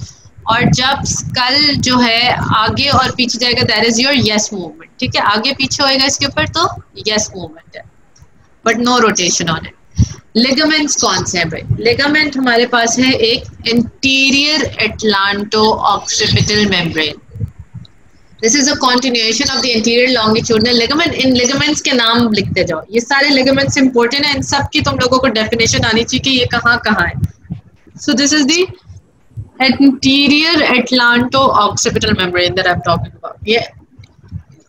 और जब स्कल जो है आगे और पीछे जाएगा, that is your yes movement, ठीक है। आगे पीछे होएगा इसके ऊपर तो यस मूवमेंट है, but no rotation on it. Ligaments कौन से हैं भाई? लिगामेंट हमारे पास है एक anterior atlanto occipital membrane. This is a continuation of the anterior longitudinal ligament. इन लिगामेंट्स के नाम लिखते जाओ, ये सारे लिगामेंट्स इंपॉर्टेंट है, इन सब की तुम लोगों को डेफिनेशन आनी चाहिए कि ये कहाँ कहाँ है। सो this is the anterior atlanto-occipital membrane that I'm talking about. ये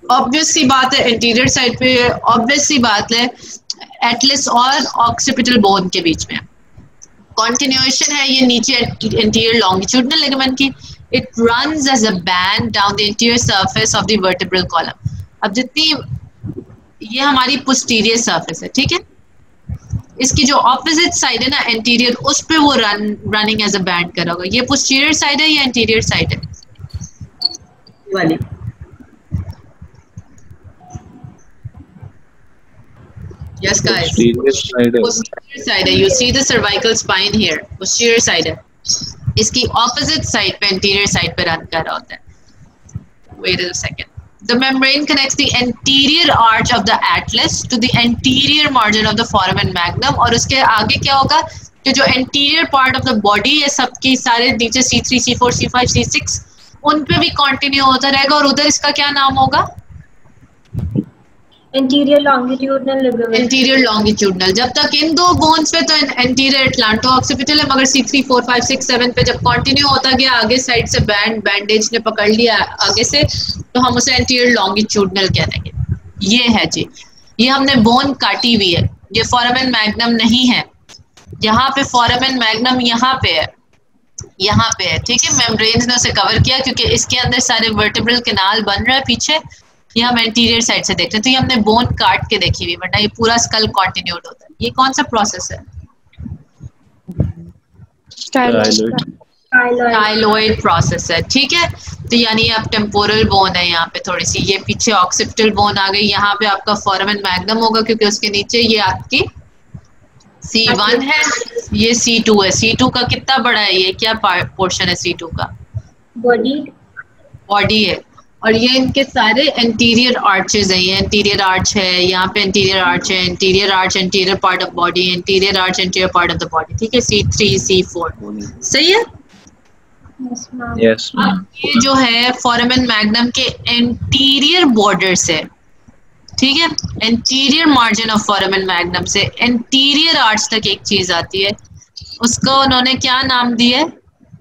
obvious सी बात है, anterior side पे obvious सी बात है, atlas और occipital bone के बीच में continuation है ये नीचे anterior longitudinal ligament की। It runs as a band down the anterior surface of the vertebral column. अब जितनी ये हमारी posterior surface है, ठीक है, इसकी जो ऑपोजिट साइड है ना एंटीरियर, उस पे वो रनिंग एज अ बैंड कर रहा होगा। ये पोस्टीरियर साइड है या एंटीरियर साइड है वाली? यस गाइस, पोस्टीरियर साइड है। You see the cervical spine here, posterior side है। इसकी ऑपोजिट साइड पे एंटीरियर साइड पे रन कर रहा होता है। Wait a second. The membrane connects the anterior arch of the atlas to the anterior margin of the foramen magnum। और उसके आगे क्या होगा कि जो anterior part of the body है सबकी सारे नीचे C3, C4, C5, C6 उन पे भी कंटिन्यू होता रहेगा। और उधर इसका क्या नाम होगा? Anterior longitudinal ligament। Anterior longitudinal। जब तक इन दो बोन्स पे तो anterior atlanto-occipital है, मगर C3, 4, 5, 6, 7 पे जब कंटिन्यू होता गया आगे साइड से बैंडेज ने पकड़ लिया आगे से, तो हम उसे anterior longitudinal कह देंगे। ये है जी, ये हमने बोन काटी हुई है, ये foramen magnum नहीं है। यहाँ पे foramen magnum यहाँ पे है, यहाँ पे है, ठीक है। मेम्ब्रेन्स ने उसे कवर किया क्योंकि इसके अंदर सारे वर्टिब्रल कैनाल बन रहा है पीछे। ये हम एंटीरियर साइड से देख रहे हैं, तो ये हमने बोन काट के देखी हुई, वरना ये पूरा स्कल कंटिन्यूड होता है। ये कौन सा प्रोसेस है? टाइलॉइड प्रोसेस है, ठीक है। तो यानी अब टेम्पोरल बोन है यहाँ पे थोड़ी सी, ये पीछे ऑक्सिपिटल बोन आ गई, यहाँ पे आपका फोरामेन मैग्नम होगा क्योंकि उसके नीचे ये आपकी C1 है, ये C2 है। C2 का कितना बड़ा है, ये क्या पोर्शन है C2 का? बॉडी बॉडी है। और ये इनके सारे एंटीरियर आर्चेज हैं, ये एंटीरियर आर्च है, यहाँ पे एंटीरियर आर्च है, anterior arch anterior part of body, anterior arch anterior part of the body, ठीक है, C3 C4 सही है। Yes, ma'am. अब ये जो है फोरामेन मैग्नम के एंटीरियर बॉर्डर से, ठीक है, anterior margin of foramen magnum से एंटीरियर आर्च तक एक चीज आती है, उसको उन्होंने क्या नाम दिया है?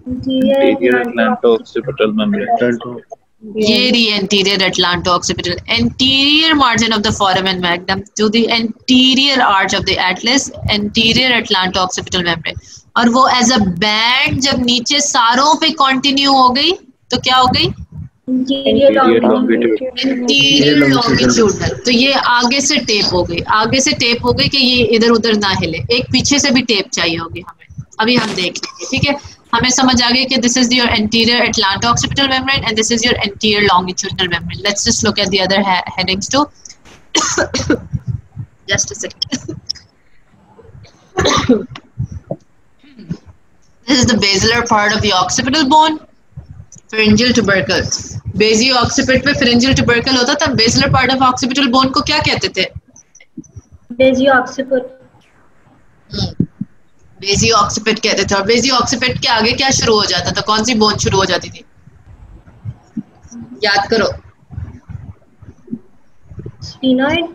Anterior atlanto-occipital membrane. ये रही anterior atlanto occipital, anterior margin of the foramen magnum to the anterior arch of the atlas, anterior atlanto occipital membrane. और वो एज अ बैंड जब नीचे सारों पे कंटिन्यू हो गई तो क्या हो गई? Anterior longitudinal. Anterior longitudinal. तो ये आगे से टेप हो गई, आगे से टेप हो गई कि ये इधर उधर ना हिले। एक पीछे से भी टेप चाहिए होगी हमें, अभी हम देख लेंगे, ठीक है। हमें समझ आ गई कि this is your anterior atlanto occipital membrane and this is your anterior longitudinal membrane. Let's just look at the other headings too. Just a second. This is the basilar part of the occipital bone, pharyngeal tubercle. बेसियो ऑक्सीपिट पे pharyngeal tubercle होता था, basilar part of occipital bone को क्या कहते थे? बेसियो ऑक्सीपिट। बेसियो ऑक्सीपिट कहते थे। और बेसियो ऑक्सीपिट के आगे क्या शुरू हो जाता था? कौन सी बोन शुरू हो जाती थी? याद करो। Sphenoid.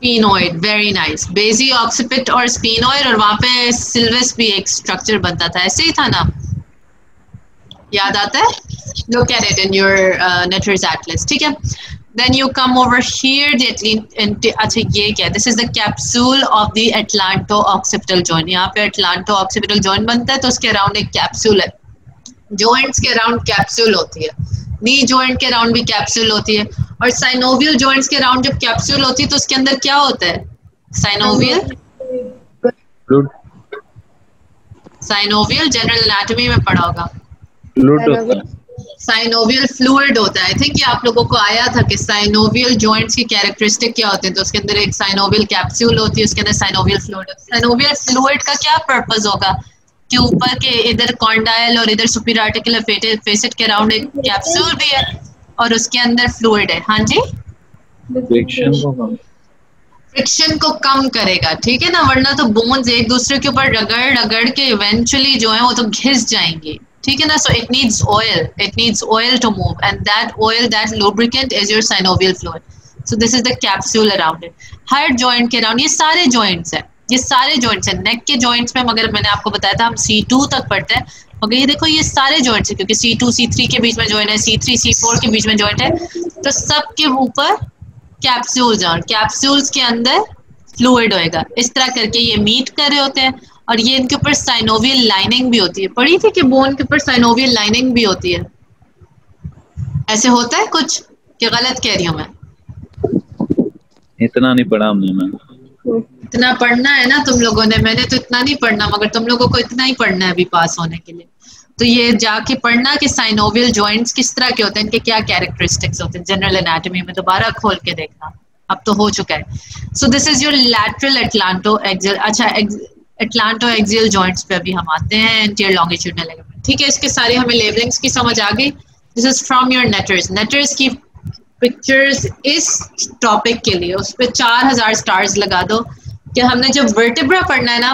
Sphenoid, very nice. Basio occiput और स्फीनॉइड, और वहां पे सिल्वस भी एक स्ट्रक्चर बनता था, ऐसे ही था ना? याद आता है? Look at it in your Netter's atlas, ठीक है। Then you come over here, अच्छा ये क्या है? This is the capsule of the atlanto-occipital joint. यहाँ पे atlanto-occipital joint बनता है तो उसके अराउंड एक कैप्सूल है। जॉइंट्स के अराउंड कैप्सूल होती है, नी जॉइंट के अराउंड भी कैप्सूल होती है, और साइनोवियल जॉइंट्स के अराउंड जब कैप्सूल होती है तो उसके अंदर क्या होता है? साइनोवियल साइनोवियल जनरल एनाटॉमी में पढ़ा होगा, फ्लूइड होता है। साइनोवियल फ्लूइड होता है। आई थिंक ये आप लोगों को आया था कि साइनोवियल जॉइंट्स की कैरेक्टरिस्टिक क्या होते हैं, तो उसके अंदर एक साइनोवियल कैप्सूल होती है, उसके अंदर साइनोवियल फ्लूइड होता है। साइनोवियल फ्लूइड का क्या पर्पस होगा कि ऊपर के इधर कॉन्डाइल और इधर सुपीरियर आर्टिकुलर फेसेट के अराउंड एक कैप्सूल भी है और उसके अंदर फ्लूइड है। हाँ जी, फ्रिक्शन को कम करेगा, ठीक है ना, वरना तो बोन्स एक दूसरे के ऊपर रगड़ रगड़ के इवेंचुअली जो है वो तो घिस जाएंगे, ठीक है ना। So it needs oil to move, and that oil, that lubricant is your synovial fluid. So this is the capsule around it. हर जॉइंट के अराउंड ये सारे जॉइंट्स हैं, ये सारे जॉइंट्स हैं। नेक के जॉइंट्स में मगर मैंने आपको बताया था हम C2 तक पढ़ते हैं, मगर ये देखो ये सारे जॉइंट्स हैं, क्योंकि C2 C3 के बीच में जॉइंट है, C3 C4 के बीच में जॉइंट है, तो सबके ऊपर कैप्सूल्स हैं और कैप्सूल्स के अंदर फ्लूइड होएगा। इस तरह करके ये मीट कर रहे होते हैं, और ये इनके ऊपर साइनोवियल लाइनिंग भी होती है। पढ़ी थी कि बोन के ऊपर साइनोवियल लाइनिंग भी होती है। ऐसे होता है कुछ, क्या गलत कह रही हूँ मैं? इतना नहीं पढ़ा हमने मैम। इतना पढ़ना है ना तुम लोगों ने, मैंने तो इतना नहीं पढ़ना, मगर तुम लोगों को इतना ही पढ़ना है अभी पास होने के लिए। तो ये जाके पढ़ना कि साइनोवियल जॉइंट्स किस तरह के होते हैं, इनके क्या कैरेक्टरिस्टिक्स होते हैं। जनरल एनाटॉमी में दोबारा खोल के देखना, अब तो हो चुका है। सो this is your lateral atlanto axial. अच्छा, एटलांटो एक्सियल जॉइंट्स पे अभी हम आते हैं, एंटीरियर लॉन्गिट्यूडिनल लिगामेंट, ठीक है। इसके सारे हमें लेबलिंग्स की समझ आ गई। This is from your Netter's की पिक्चर्स इस टॉपिक के लिए, उस पर 4000 स्टार्स लगा दो कि हमने जब वर्टिब्रा पढ़ना है ना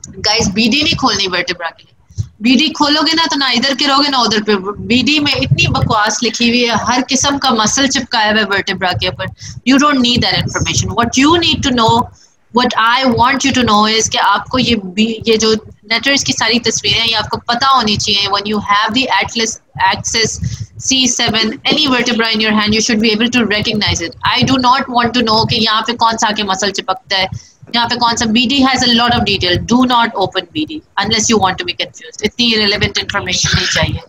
गाइस, बीडी नहीं खोलनी वर्टिब्रा के लिए। बीडी खोलोगे ना तो ना इधर के रहोगे ना उधर पे। बीडी में इतनी बकवास लिखी हुई है, हर किस्म का मसल चिपकाया हुआ है वर्टिब्रा के ऊपर। You don't need that information. What you need to know, what I want you to know is कि आपको ये जो नेटर्स की सारी तस्वीरें हैं ये आपको पता होनी चाहिए। When you have the Atlas axis C7 any vertebra in your hand, you should be able to recognize it. I do not want to know कि यहाँ पे कौन सा आके मसल चिपकता है, यहाँ पे कौन सा। BD has a lot of detail. Do not open BD unless you want to be confused. इतनी irrelevant information नहीं चाहिए।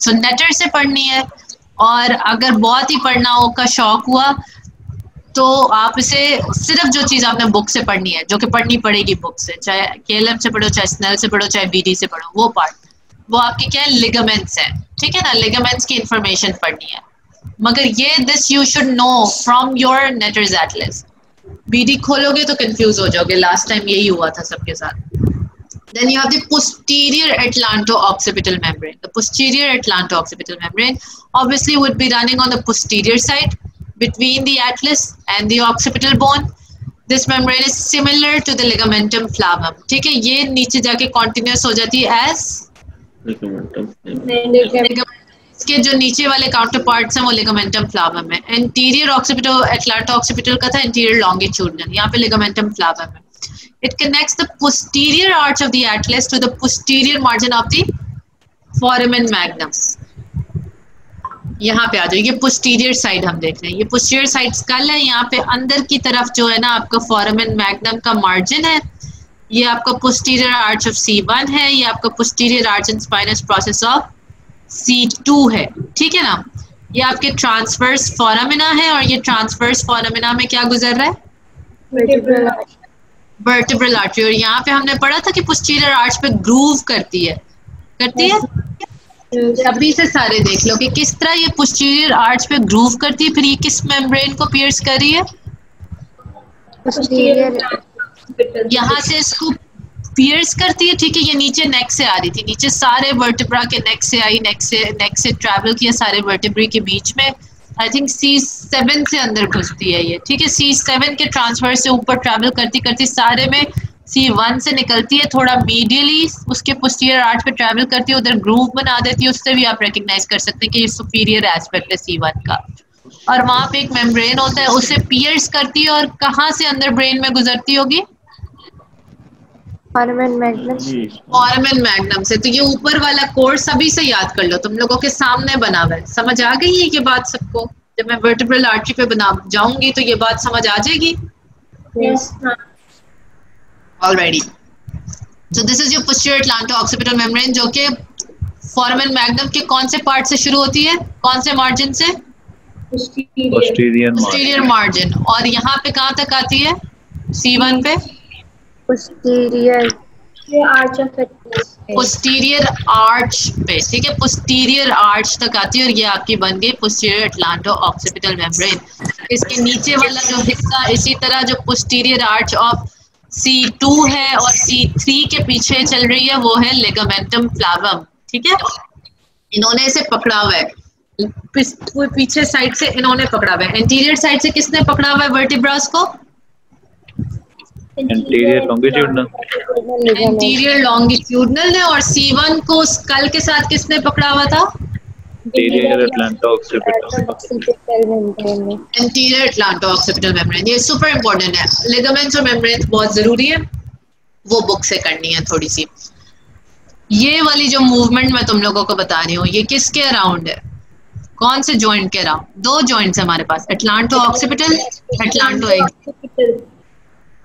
So netter से पढ़नी है, और अगर बहुत ही पढ़ना हो का शौक हुआ तो आप इसे सिर्फ जो चीज़ आपने बुक से पढ़नी है, जो कि पढ़नी पड़ेगी बुक से, चाहे KLM से पढ़ो, चाहे स्नेल से पढ़ो, चाहे BD से पढ़ो, वो पार्ट वो आपके क्या है, लिगामेंट्स है, ठीक है ना। लिगामेंट्स की इंफॉर्मेशन पढ़नी है, मगर ये this you should know from your Netter's Atlas. BD खोलोगे तो कंफ्यूज हो जाओगे, लास्ट टाइम यही हुआ था सबके साथ। Then you have the posterior atlanto-occipital membrane. The posterior atlanto-occipital membrane obviously would be running on the posterior side between the atlas and the occipital bone. This membrane is similar to the ligamentum flavum. ठीक है, ये नीचे जाके continuous हो जाती है as इसके जो नीचे वाले काउंटर पार्ट्स हैं वो लिगामेंटम फ्लावम है. एंटीरियर ऑक्सीपिटल एटलांटो ऑक्सीपिटल का था एंटीरियर लॉन्गिट्यूडनल, यहाँ पे लिगामेंटम फ्लावम है. It connects the posterior arch of the atlas to the posterior margin of the foramen magnum. यहाँ पे आ जाओ, ये posterior side हम देख रहे हैं, ये posterior side skull है. यहाँ पे अंदर की तरफ जो है ना आपका foramen magnum का margin है, ये आपका posterior arch of C1 है, ये आपका posterior arch and spinous process of C2 है. ठीक है ना, ये आपके transverse foramina है और ये transverse foramina में क्या गुजर रहा है? Vertebral artery. और यहाँ पे हमने पढ़ा था कि पोस्टीरियर आर्च पे ग्रूव करती है. अभी से सारे देख लो कि किस तरह ये पोस्टीरियर आर्च पे ग्रूव करती है. फिर ये किस मेम्ब्रेन को पियर्स कर रही है? यहाँ से इसको पियर्स करती है. ठीक है, ये नीचे नेक से आ रही थी, नीचे सारे वर्टिब्रा के नेक से आई, नेक से ट्रैवल किया सारे वर्टिब्रे के बीच में. आई थिंक C7 से अंदर घुसती है ये. ठीक है, C7 के ट्रांसफर से ऊपर ट्रैवल करती करती सारे में C1 से निकलती है, थोड़ा मीडियली उसके पोस्टीरियर आर्च पे ट्रैवल करती है, उधर ग्रूव बना देती है. उससे भी आप रिकग्नाइज कर सकते हैं कि ये सुपीरियर एस्पेक्ट है C1 का. और वहाँ पे एक मेम्ब्रेन होता है, उसे पियर्स करती है और कहाँ से अंदर ब्रेन में गुजरती होगी? Foramen magnum. फोरामेन मैग्नम से. तो ये ऊपर वाला कोर्स अभी से याद कर लो, तुम लोगों के सामने बना हुआ है. समझ आ गई है ये बात सबको? जब मैं वर्टिब्रल आर्टरी पे बना जाऊंगी तो ये बात समझ आ जाएगी. Alright. So this is your posterior atlanto occipital membrane, जो कि फोरामेन मैग्नम के कौन से पार्ट से शुरू होती है? कौन से मार्जिन से? Posterior margin. और यहाँ पे कहाँ तक आती है? C1 पे पोस्टीरियर आर्च पे. ठीक है, पोस्टीरियर आर्च तक आती है और ये आपकी बन गई पोस्टीरियर अटलांटो-ऑक्सिपिटल मेम्ब्रेन. इसके नीचे वाला जो हिस्सा इसी तरह जो पोस्टीरियर आर्च ऑफ C2 है और C3 के पीछे चल रही है वो है लिगामेंटम फ्लावम. ठीक है, इन्होंने इसे पकड़ा हुआ है, पीछे साइड से इन्होंने पकड़ा हुआ है. एंटीरियर साइड से किसने पकड़ा हुआ है वर्टिब्रास को? Anterior longitudinal. एंटीरियर लॉन्गिट्यूडनल ने. और C1 को स्कल के साथ किसने पकड़ा हुआ था? Anterior atlanto occipital. Anterior atlanto occipital membrane. ये सुपर इंपॉर्टेंट है. लिगामेंट्स और मेम्ब्रेन बहुत जरूरी है, वो बुक से करनी है थोड़ी सी. ये वाली जो मूवमेंट मैं तुम लोगों को बता रही हूँ, ये किसके अराउंड है? कौन से जॉइंट के अराउंड? दो जॉइंट्स है हमारे पास, अटलांटो-ऑक्सिपिटल, अटलांटो-एक्सियल.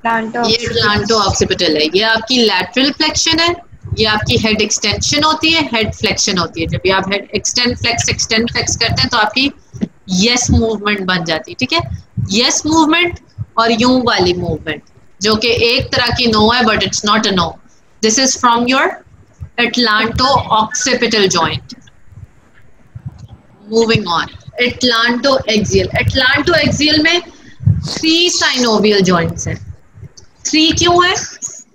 ये अटलांटो-ऑक्सिपिटल है. ये आपकी लैटरल फ्लेक्शन है, ये आपकी हेड एक्सटेंशन होती है, हेड फ्लेक्शन होती है. जब भी आप हेड एक्सटेंड फ्लेक्स करते हैं तो आपकी यस मूवमेंट बन जाती है. ठीक है, यस मूवमेंट और यूं वाली मूवमेंट जो कि एक तरह की नो है but it's not a no. This is from your atlanto occipital joint. Moving on, atlanto axial. Atlanto axial में 3 साइनोवियल जॉइंट्स हैं. 3 क्यों है?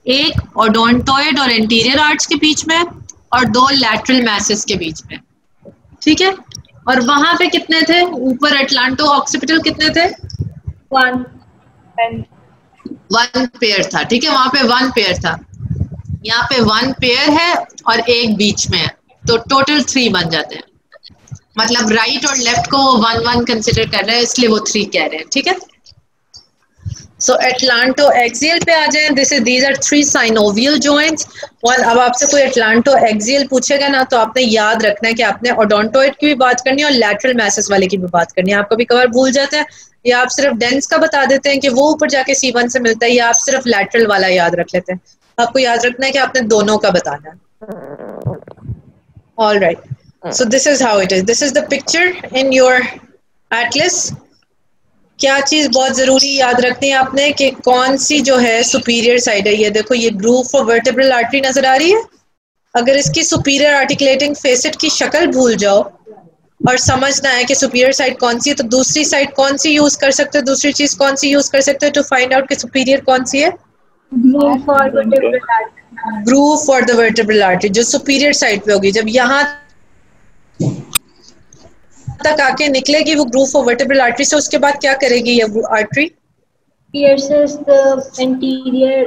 एक ओडोंटॉइड और एंटीरियर आर्च के बीच में और 2 लैटरल मैसेस के बीच में. ठीक है, और वहां पे कितने थे? ऊपर अटलांटो-ऑक्सिपिटल कितने थे? 1 पेयर था. ठीक है, वहां पे 1 पेयर था. यहाँ पे 1 पेयर है और एक बीच में है, तो टोटल 3 बन जाते हैं. मतलब राइट और लेफ्ट को 1-1 कंसिडर कर रहे हैं, इसलिए वो 3 कह रहे हैं. ठीक है, सो अटलांटो-एक्सियल पे आ जाएं. these are 3 synovial joints. और अब आपसे कोई अटलांटो-एक्सियल पूछेगा ना तो आपने याद रखना है कि आपने ओडोंटॉइड की भी बात करनी है और लैटरल मैसेस वाले की भी बात करनी है. आप कभी कभार भूल जाते हैं, या आप सिर्फ डेंस का बता देते हैं कि वो ऊपर जाके C1 से मिलता है, या आप सिर्फ लैटरल वाला याद रख लेते हैं. आपको याद रखना है कि आपने दोनों का बताना है. Alright, so this is how it is. This is the picture in your Atlas. क्या चीज बहुत जरूरी याद रखनी है आपने कि कौन सी जो है सुपीरियर साइड है. ये देखो, ये ग्रूव फॉर वर्टिब्रल आर्टरी नजर आ रही है. अगर इसकी सुपीरियर आर्टिकुलेटिंग फेसेट की शक्ल भूल जाओ और समझना है कि सुपीरियर साइड कौन सी है, तो दूसरी साइड कौन सी यूज कर सकते हो? दूसरी चीज कौन सी यूज कर सकते हो टू फाइंड आउट कि सुपीरियर कौन सी है? Groove for vertebral artery. Groove for the vertebral artery, जो सुपीरियर साइड पे होगी, जब यहाँ तक आके निकलेगी वो ग्रूव फॉर वर्टेब्रल आर्टरी से, उसके बाद क्या करेगी ये artery? Pierces the anterior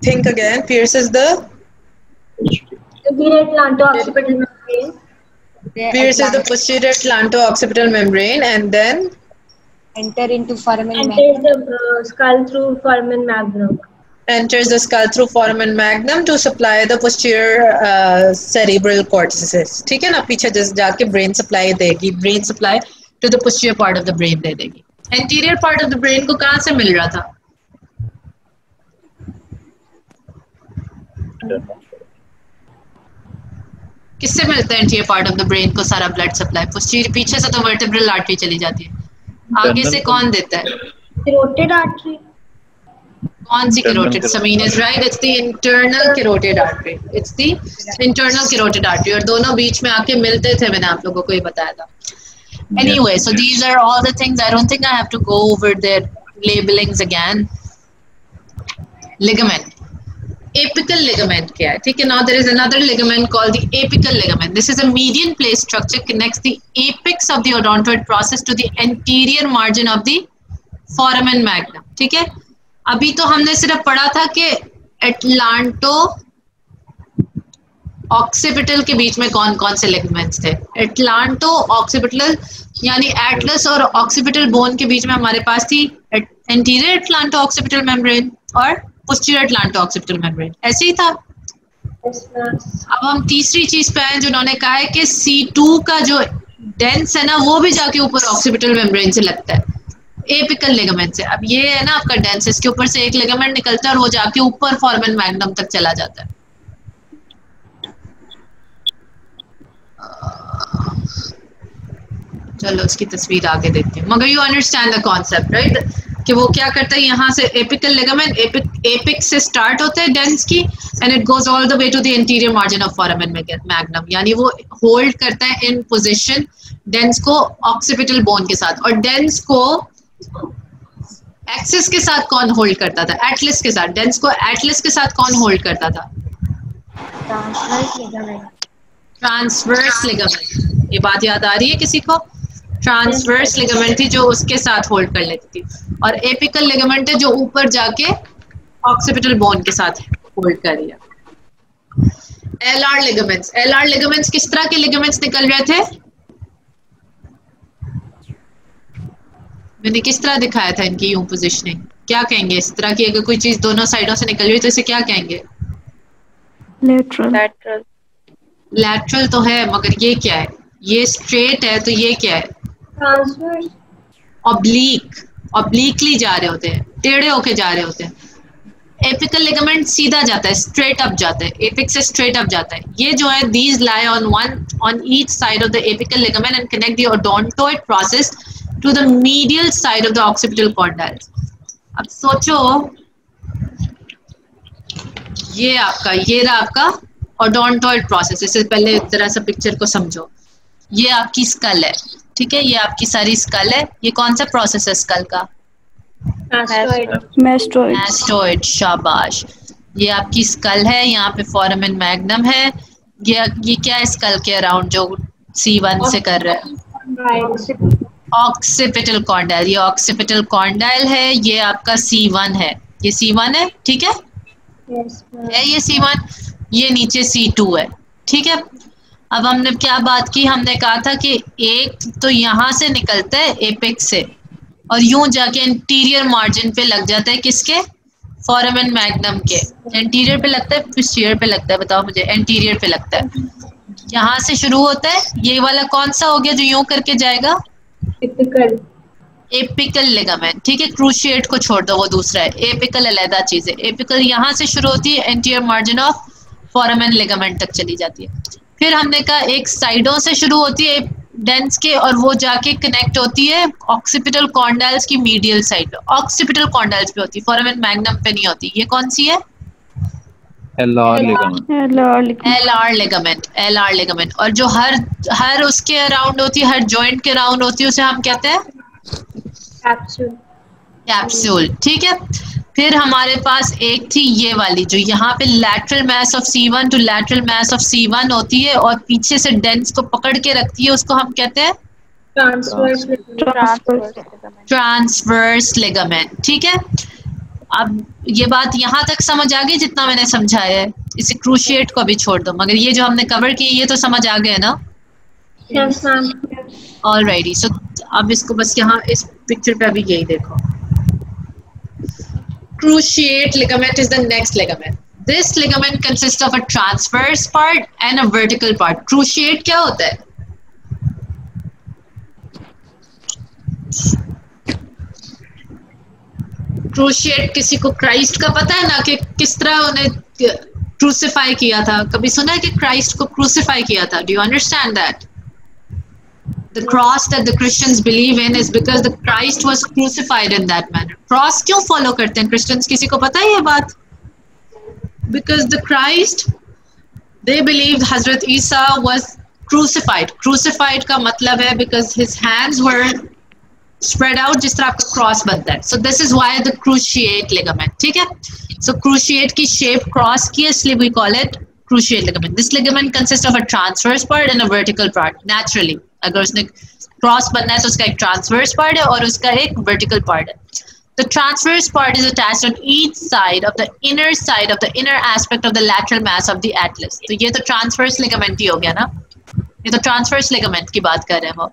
think again, pierces the atlanto-occipital membrane. pierces the posterior atlanto-occipital membrane and then enter into foramen Enters the skull through foramen magnum. enters the skull through foramen magnum to supply the posterior cerebral cortices. ठीक है ना, पीछे जैसे जाके brain supply देगी, brain supply to the posterior part of the brain दे देगी. Anterior part of the brain को कहाँ से मिल रहा था? किससे मिलता है anterior part of the brain को सारा ब्लड सप्लाई? posterior, पीछे से तो vertebral artery चली जाती है, आगे से कौन देता है? Carotid artery. कौन सी carotid? Samin is right. It's the internal carotid artery. It's the internal carotid artery. और दोनों बीच में आके मिलते थे, मैंने आप लोगों को ये बताया था. Anyway, so these are all the things. I don't think I have to go over their labelings again. Ligament. Apical ligament क्या है? ठीक है. Now there is another ligament called the apical ligament. This is a median place structure connects the apex of the odontoid process to the anterior margin of the foramen magnum. ठीक है. अभी तो हमने सिर्फ पढ़ा था कि एटलांटो ऑक्सीपिटल के बीच में कौन कौन से लिगामेंट्स थे. एटलांटो ऑक्सीपिटल यानी एटलस और ऑक्सीपिटल बोन के बीच में हमारे पास थी एंटीरियर एटलांटो ऑक्सीपिटल मेम्ब्रेन और पोस्टीरियर एटलांटो ऑक्सीपिटल मेम्ब्रेन. ऐसे ही था. अब हम तीसरी चीज पे आए जिन्होंने कहा है कि C2 का जो डेंस है ना, वो भी जाके ऊपर ऑक्सीपिटल मेम्ब्रेन से लगता है एपिकल लिगामेंट से. अब ये है ना आपका डेंस, इसके ऊपर से एक लिगामेंट निकलता है और वो जाके ऊपर फोरामेन मैग्नम तक चला जाता है. चलो उसकी तस्वीर आगे देखते हैं. मगर you understand the concept right, कि वो क्या करता है, यहाँ से एपिकल लिगामेंट एपिक से स्टार्ट होता है डेंस की and it goes all the way to the anterior margin of foramen magnum. यानी वो होल्ड करता है इन पोजीशन डेंस को ऑक्सीपिटल बोन के साथ. और डेंस को एक्सिस के साथ कौन होल्ड करता था? एटलस के साथ. डेंस को एटलस के साथ कौन होल्ड करता था? Transverse ligament. ये बात याद आ रही है किसी को? ट्रांसवर्स लिगामेंट थी जो उसके साथ होल्ड कर लेती थी, और एपिकल लिगामेंट है जो ऊपर जाके ऑक्सीपिटल बोन के साथ होल्ड कर रही है. LR ligaments. एलआर लिगामेंट्स किस तरह के लिगामेंट्स निकल रहे थे? मैंने किस तरह दिखाया था इनकी यूं पोजीशनिंग? क्या कहेंगे इस तरह की अगर कोई चीज दोनों साइडों से निकल रही है तो इसे क्या कहेंगे? लेटरल. लेटरल. लैटरल तो है, मगर ये क्या है? ये स्ट्रेट है, तो ये क्या है? Transverse. ऑब्लीक. ऑब्लीकली जा रहे होते हैं, टेढ़े होके जा रहे होते हैं. एपिकल लिगामेंट सीधा जाता है, स्ट्रेट अप जाता है, एपिक से स्ट्रेट अप जाता है. ये जो है these lie on each side of the apical ligament and connect the odontoid process to the medial side of the occipital condyles. अब सोचो, ये रहा आपका ओडोंटोइड प्रोसेस. इससे पहले जरा सा पिक्चर को समझो. ये आपकी स्कल है, ठीक है, ये आपकी सारी स्कल है. ये कौन सा प्रोसेस है स्कल का? मैस्टोइड. शाबाश. ये आपकी स्कल है, यहाँ पे फोरामेन मैग्नम है. ये क्या है स्कल के अराउंड जो C1 से कर रहा है? Occipital condyle. ये ऑक्सीपिटल कॉन्डाइल है, ये आपका C1 है. ये C1 है, ठीक है. है ये C1. ये नीचे C2 है, ठीक है. अब हमने क्या बात की? हमने कहा था कि एक तो यहाँ से निकलता है एपेक्स से और यूं जाके इंटीरियर मार्जिन पे लग जाता है. किसके? फोरामेन मैग्नम के. इंटीरियर पे लगता है, पोस्टीरियर पे लगता है? बताओ मुझे. इंटीरियर पे लगता है. यहाँ से शुरू होता है. ये वाला कौन सा हो गया जो यूं करके जाएगा? Apical. एपिकल लिगामेंट, ठीक है. क्रूशिएट को छोड़ दो, वो दूसरा है. एपिकल अलग चीज है. एपिकल यहाँ से शुरू होती है, anterior margin of foramen ligament तक चली जाती है. फिर हमने कहा एक साइडों से शुरू होती है डेंस के और वो जाके कनेक्ट होती है ऑक्सीपिटल कॉन्डाइल्स की मीडियल साइड पे. ऑक्सीपिटल कॉन्डाइल्स पे होती है, फोरामेन मैग्नम पे नहीं होती. ये कौन सी है? LR ligament. LR ligament. और जो हर उसके अराउंड होती है, हर जॉइंट के अराउंड होती है, उसे हम कहते हैं कैप्सूल. ठीक है. फिर हमारे पास एक थी ये वाली जो यहाँ पे lateral mass of C1 to lateral mass of C1 होती है और पीछे से डेंस को पकड़ के रखती है, उसको हम कहते हैं ट्रांसवर्स लिगामेंट। ठीक है, अब ये बात यहाँ तक समझ आ गई जितना मैंने समझाया है, इसे क्रूशिएट को भी छोड़ दो, मगर ये जो हमने कवर किया ये तो समझ आ गया ना? Yes ma'am. ऑलराइटी, सो अब इसको बस यहाँ इस पिक्चर पे अभी यही देखो। Cruciate ligament is the next ligament. This ligament consists of a transverse part and a vertical part. Cruciate क्या होता है? Cruciate किसी को क्राइस्ट का पता है ना कि किस तरह उन्हें क्रूसिफाई किया था? कभी सुना है कि क्राइस्ट को क्रूसिफाई किया था? Do you understand that? The cross that the Christians believe in is because the Christ was crucified in that manner. Cross क्यों follow करते हैं Christians? किसी को पता है ये बात? Because the Christ, they believed Hazrat Isa was crucified. Crucified का मतलब है because his hands were spread out जिस तरह आपका cross बनता है. So this is why the cruciate ligament. ठीक है? So cruciate की shape cross की है, इसलिए we call it cruciate ligament. This ligament consists of a transverse part and a vertical part. Naturally, अगर उसने क्रॉस बनना है तो उसका एक ट्रांसवर्स पार्ट है और उसका एक वर्टिकल पार्ट है. The transverse part is attached on each side of the inner aspect of the lateral mass of the atlas. तो ये तो ट्रांसवर्स लिगामेंट ही हो गया ना, ये तो ट्रांसवर्स लिगामेंट की बात कर रहे हैं. वो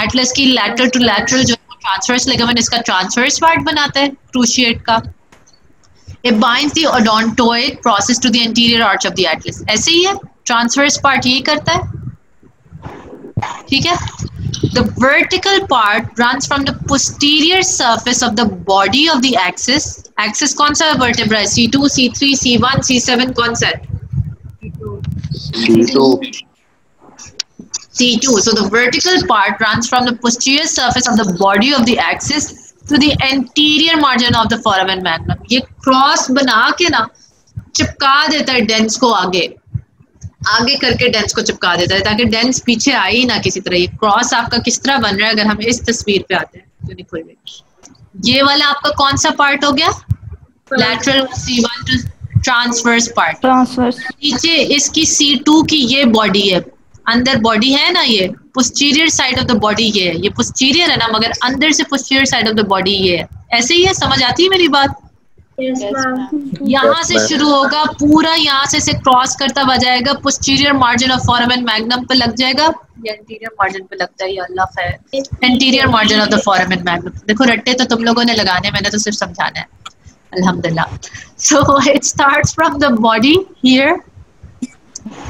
एटलस की लैटरल टू लैटरल जो ट्रांसवर्स लिगामेंट इसका ट्रांसवर्स पार्ट बनाता है क्रूशिएट का. It binds the odontoid process to the anterior arch of the atlas. ऐसे ही है, ट्रांसवर्स पार्ट यही करता है. ठीक है. The vertical part runs from the posterior surface of the body of the axis. Axis कौन सा vertebra है? C2, C3, C1, C7 कौन सा है? C2. So the vertical part runs from the posterior surface of the body of the axis to the anterior margin of the foramen magnum. ये cross बना के ना चिपका देता है डेंस को, आगे करके डेंस को चिपका देता है ताकि डेंस पीछे आए ही ना किसी तरह. ये क्रॉस आपका किस तरह बन रहा है अगर हम इस तस्वीर पे आते हैं. ये वाला आपका कौन सा पार्ट हो गया? Lateral C1 to transverse part. Transverse नीचे इसकी C2 की ये बॉडी है, अंदर बॉडी है ना, ये posterior side of the body ये है, ये पोस्टीरियर है ना, मगर अंदर से posterior side of the body ये है. ऐसे ही है, समझ आती है मेरी बात? यहाँ से शुरू होगा पूरा, यहाँ से क्रॉस करता हुआ जाएगा, posterior margin of foramen magnum पे लग जाएगा, या एंटीरियर मार्जिन पे लगता है, या अल्लाह खैर, anterior margin of the foramen magnum. देखो रट्टे तो तुम लोगों ने लगाने, मैंने तो सिर्फ समझाना है. अल्हम्दुलिल्लाह. So it starts from the body here,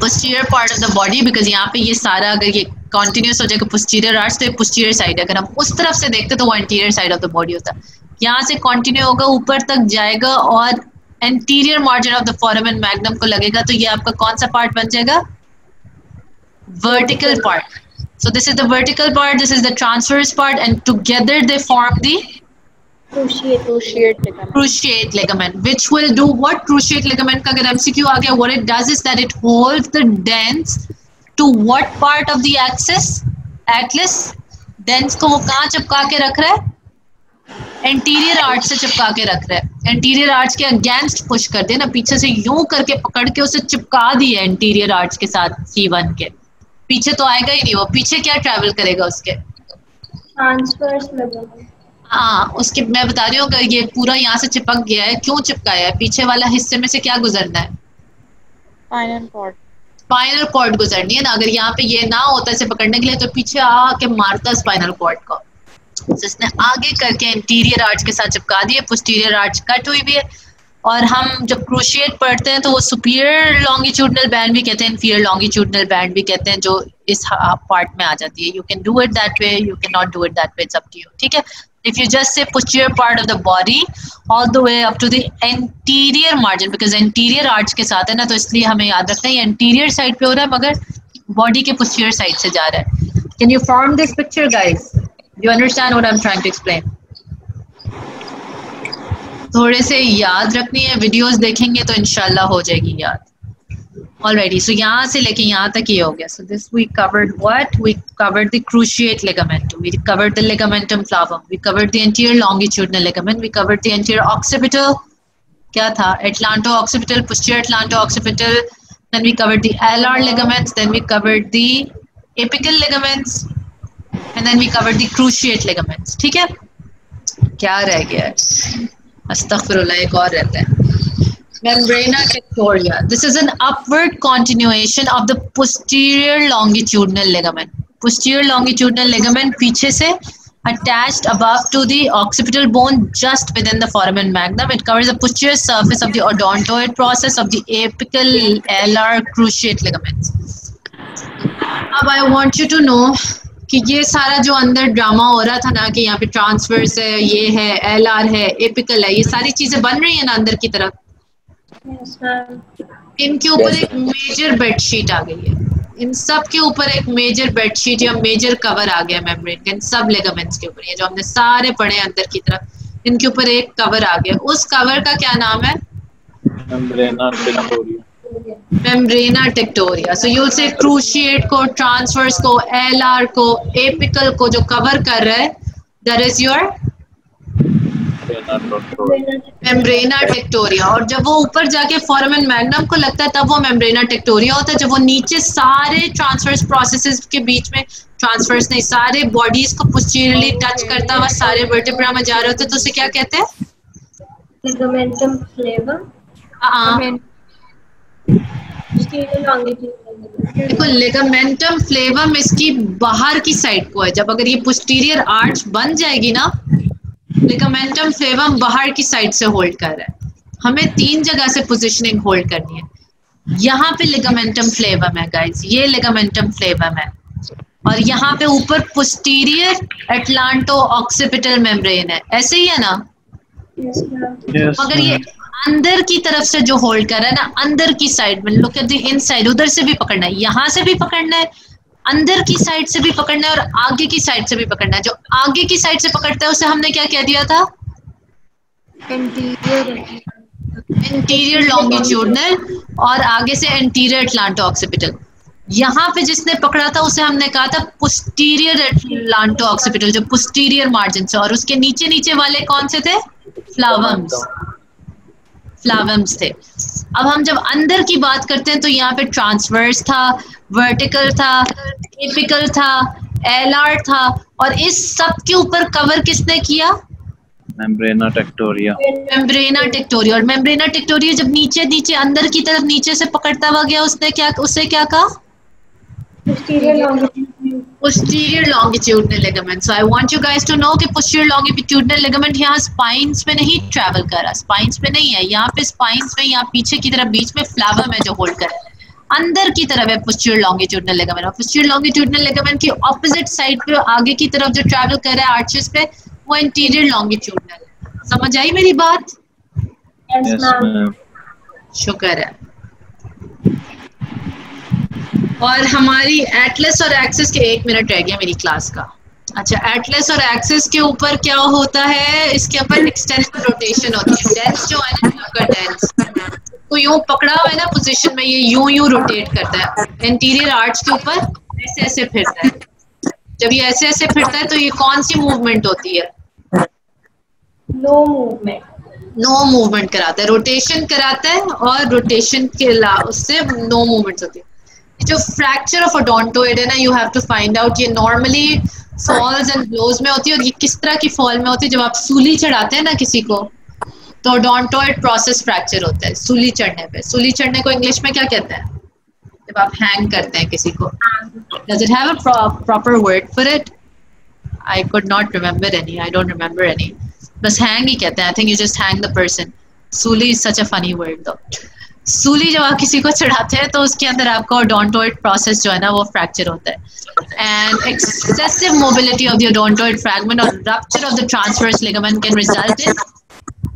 posterior part of the body, because यहाँ पे ये सारा अगर ये कॉन्टिन्यूस हो जाएगा पोस्टीरियर आर्च तो ये पोस्टीरियर साइड है. अगर हम उस तरफ से देखते तो वो anterior side of the body होता है. यहाँ से कंटिन्यू होगा, ऊपर तक जाएगा और anterior margin of the foramen magnum को लगेगा, तो ये आपका कौन सा पार्ट बन जाएगा? Vertical part. So this is the vertical part, this is the transverse part, and together they form the cruciate ligament, which will do what? Cruciate ligament का अगर MCQ आ गया, what it does is that it holds the dents to what part of the axis? Atlas. Dents को वो कहाँ चिपका के रख रहा है? एंटीरियर आर्च से चिपका के रख रहा है. एंटीरियर आर्च के अगेंस्ट पुश कर दे ना, पीछे से यूं करके पकड़ के उसे चिपका दिया एंटीरियर आर्च के साथ C1 के. पीछे तो आएगा ही नहीं, वो पीछे क्या ट्रैवल करेगा उसके? Transverse ligament. हाँ, उसके मैं बता रही हूँ, अगर ये पूरा यहाँ से चिपक गया है, क्यों चिपकाया है? पीछे वाला हिस्से में से क्या गुजरना है? स्पाइनल कॉर्ड गुजरनी है ना. अगर यहाँ पे ये ना होता इसे पकड़ने के लिए तो पीछे आके मारता स्पाइनल कॉर्ड को. जिसने आगे करके इंटीरियर आर्च के साथ चिपका दिए, पोस्टीरियर आर्च कट हुई भी है. और हम जब क्रूशिएट पढ़ते हैं तो वो सुपीरियर लॉन्गिट्यूडनल बैंड भी कहते हैं, इन्फीरियर लॉन्गिट्यूडनल बैंड भी कहते हैं, जो इस पार्ट में आ जाती है. You can do it that way, you can not do it that way, it's up to you. ठीक है. If you just say posterior part of the body all the way up to the anterior margin, because anterior arch के साथ है ना, तो इसलिए हमें याद रखना है ये anterior side पे हो रहा है मगर body के posterior side से जा रहा है. Can you form this picture, guys? You understand what I'm trying to explain? थोड़े से याद रखनी है, वीडियोस देखेंगे तो इंशाल्लाह हो जाएगी याद. Alrighty, so यहाँ से लेके यहाँ तक ये हो गया. So this we covered what? We covered the cruciate ligament. We covered the ligamentum flavum. We covered the anterior longitudinal ligament. We covered the anterior occipital क्या था? Atlanto occipital, posterior Atlanto occipital. Then we covered the alar ligaments. Then we covered the apical ligaments. And then we covered the cruciate ligaments. ठीक है? क्या रह गया है? अस्तगफिरुल्लाह, एक और रहता है. Membrana tectoria. This is an upward continuation of the posterior longitudinal ligament. Posterior longitudinal ligament पीछे से attached above to the occipital bone just within the foramen magnum. It covers the posterior surface of the odontoid process of the apical, alar, cruciate ligaments. अब I want you to know कि ये सारा जो अंदर drama हो रहा था ना कि यहाँ पे ट्रांसवर्स है, ये है, एलआर है, एपिकल है, ये सारी चीजें बन रही है ना अंदर की तरफ. Yes, ma'am. इनके ऊपर एक मेजर बेडशीट आ गई है. इन सब के ऊपर एक मेजर बेडशीट या मेजर कवर आ गया मेम्ब्रेन के, इन सब लिगामेंट्स के ऊपर. ये जो हमने सारे पढ़े अंदर की तरफ, इनके ऊपर एक कवर आ गया. उस कवर का क्या नाम है? मेम्ब्रेना टेक्टोरिया. मेम्ब्रेना टेक्टोरिया. सो यू से क्रूशिएट को, ट्रांसवर्स को, एलआर को, एपिकल को जो कवर कर रहा है, दैट इज योर मेम्ब्रेना टेक्टोरिया. और जब वो ऊपर जाके फोरामेन मैग्नम को लगता है तब वो मेम्ब्रेना टेक्टोरिया होता है. जब वो नीचे सारे ट्रांसवर्स प्रोसेसेस के बीच में, ट्रांसवर्स नहीं, सारे बॉडीज को पोस्टीरियरली टच करता हुआ सारे वर्टेब्रा में जा रहे होते हैं, तो उसे क्या कहते हैं? Ligamentum flavum. देखो, लिगामेंटम फ्लेवम इसकी बाहर की साइड को है. जब अगर ये पोस्टीरियर आर्च बन जाएगी ना, लिगामेंटम फ्लेवम बाहर की साइड से होल्ड कर रहा है. हमें 3 जगह से पोजीशनिंग होल्ड करनी है. यहाँ पे लिगामेंटम फ्लेवम है गाइस, ये लिगामेंटम फ्लेवम है, और यहाँ पे ऊपर पोस्टीरियर एटलांटो ऑक्सिपिटल मेम्ब्रेन है. ऐसे ही है ना? Yes, ma'am. मगर ये अंदर की तरफ से जो होल्ड कर रहा है ना, अंदर की साइड में, लुक एट द इनसाइड, उधर से भी पकड़ना है, यहाँ से भी पकड़ना है, अंदर की साइड से भी पकड़ना है, और आगे की साइड से भी पकड़ना है. जो आगे की साइड से पकड़ता है उसे हमने क्या कह दिया था? इंटीरियर लॉन्गिट्यूडनल, और आगे से एंटीरियर एटलांटो ऑक्सिपिटल. यहाँ पे जिसने पकड़ा था उसे हमने कहा था पोस्टीरियर एटलांटो ऑक्सिपिटल, जो पोस्टीरियर मार्जिन से, और उसके नीचे नीचे वाले कौन से थे? फ्लावम्स. फ्लावम्स थे. अब हम जब अंदर की बात करते हैं तो यहाँ पे ट्रांसवर्स था, वर्टिकल था, एपिकल था, एलआर था, और इस सब के ऊपर कवर किसने किया? मेम्ब्रेना टेक्टोरिया. मेम्ब्रेना टेक्टोरिया. और मेम्ब्रेना टेक्टोरिया जब नीचे नीचे अंदर की तरफ नीचे से पकड़ता हुआ गया, उसने क्या, उसे क्या कहा? Posterior longitudinal ligament. So I want you guys to know कि posterior longitudinal ligament यहाँ spines पे नहीं travel कर रहा, spines पे नहीं है, यहाँ पे spines पे, यहाँ पीछे की तरफ बीच में फ्लावम है जो होल्ड कर रहा है. अंदर की तरफ है posterior longitudinal ligament, और posterior longitudinal ligament की opposite side पे आगे की तरफ जो travel कर रहा है arches पे, वो anterior longitudinal है. समझ आई मेरी बात? Yes, ma'am. शुक्र है. और हमारी एटलस और एक्सिस के 1 मिनट रह गया मेरी क्लास का. अच्छा, एटलस और एक्सिस के ऊपर क्या होता है? इसके ऊपर एक्सटेंसिव रोटेशन होती है. डेंस जो है ना, आपका डेंस तो यूं पकड़ा हुआ है ना पोजीशन में, ये यूं रोटेट करता है एंटीरियर आर्च के ऊपर, ऐसे ऐसे फिरता है. जब ये ऐसे ऐसे फिरता है तो ये कौन सी मूवमेंट होती है? No movement. नो मूवमेंट कराता है. रोटेशन कराता है, और रोटेशन के उससे नो मूवमेंट्स होती है. जो फ्रैक्चर ऑफ ओडोंटोइड है ना, you have to find out. ये नॉर्मली फॉल्स एंड ब्लोज में होती है, और ये किस तरह की फॉल में होती है? जब आप सूली चढ़ाते हैं ना किसी को, तो ओडोंटोइड प्रोसेस फ्रैक्चर होता है सूली चढ़ने पे. सूली चढ़ने को इंग्लिश में क्या कहते हैं? जब आप हैंग करते हैं किसी को. Does it have a proper word for it? I could not remember any, I don't remember any. बस हैंग ही कहते हैं. I think you just hang the person. सूली is such a funny word though. सूली जब आप किसी को चढ़ाते हैं तो उसके अंदर आपका ओडोंटोइड प्रोसेस जो है ना, वो फ्रैक्चर होता है. And excessive mobility of the odontoid fragment और rupture of the transverse ligament can result in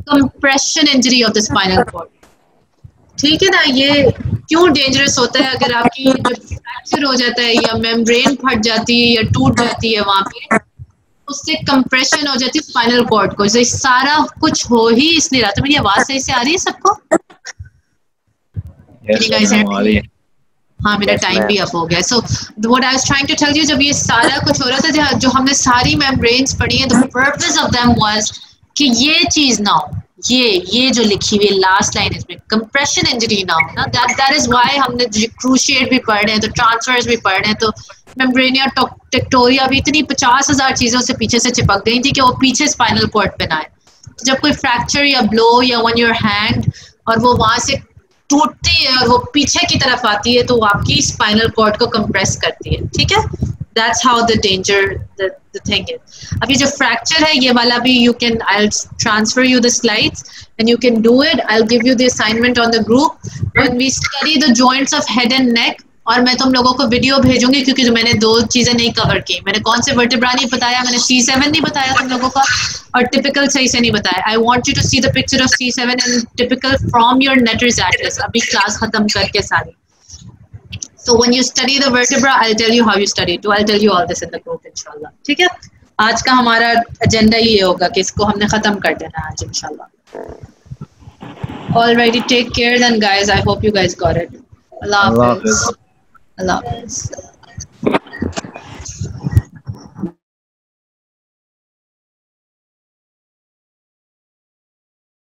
compression injury of the spinal cord. ठीक है ना? ये क्यों डेंजरस होता है? अगर आपकी जब फ्रैक्चर हो जाता है या मेम्ब्रेन फट जाती है या टूट जाती है, वहां पे उससे कंप्रेशन हो जाती है स्पाइनल कॉर्ड को. ये सारा कुछ हो ही इसलिए रहा था. मेरी आवाज सही से आ रही है सबको? हाँ, मेरा टाइम भी अप हो गया. So what I was trying to tell you, जब ये सारा कुछ हो रहा था, जो हमने सारी मेम्ब्रेन्स पढ़ी है, the purpose of them was कि ये चीज ना हो, ये जो लिखी हुई है लास्ट लाइन इसमें कंप्रेशन इंजरी ना हो ना, दैट इज व्हाई हमने क्रूशिएट भी पढ़ रहे हैं तो ट्रांसफर्स भी पढ़ रहे हैं, तो मेम्ब्रेनिया टेक्टोरिया भी इतनी 50,000 चीजों से पीछे से चिपक गई थी कि वो पीछे स्पाइनल कॉर्ड पे ना आए। तो जब कोई फ्रैक्चर या ब्लो या वन योर हैंड और वो वहां से टूटती है और वो पीछे की तरफ आती है तो वो आपकी स्पाइनल कॉर्ड को कंप्रेस करती है, ठीक है। That's how the danger, the thing is. अभी जो फ्रैक्चर है ये वाला भी you can, I'll transfer you the slides and you can do it. I'll give you the assignment on the group. When we study the joints of head and neck, और मैं तुम लोगों को वीडियो भेजूंगी क्योंकि मैंने 2 चीजें नहीं कवर की। मैंने कौन से वर्टेब्रा नहीं बताया, मैंने C7 नहीं बताया तुम लोगों का, और टिपिकल सही से नहीं बताया। I want you to see the picture of C7 and typical from your Netter's atlas. अभी क्लास खत्म करके सारी। So when you study the vertebra, I'll tell you how you study it. I'll tell you all this in the group, inshallah. ठीक है? आज का हमारा agenda ये होगा कि इसको हमने खत्म कर देना आज, inshallah. Alrighty, take care then, guys. I hope you guys got it. Allah Hafiz. Allah Hafiz.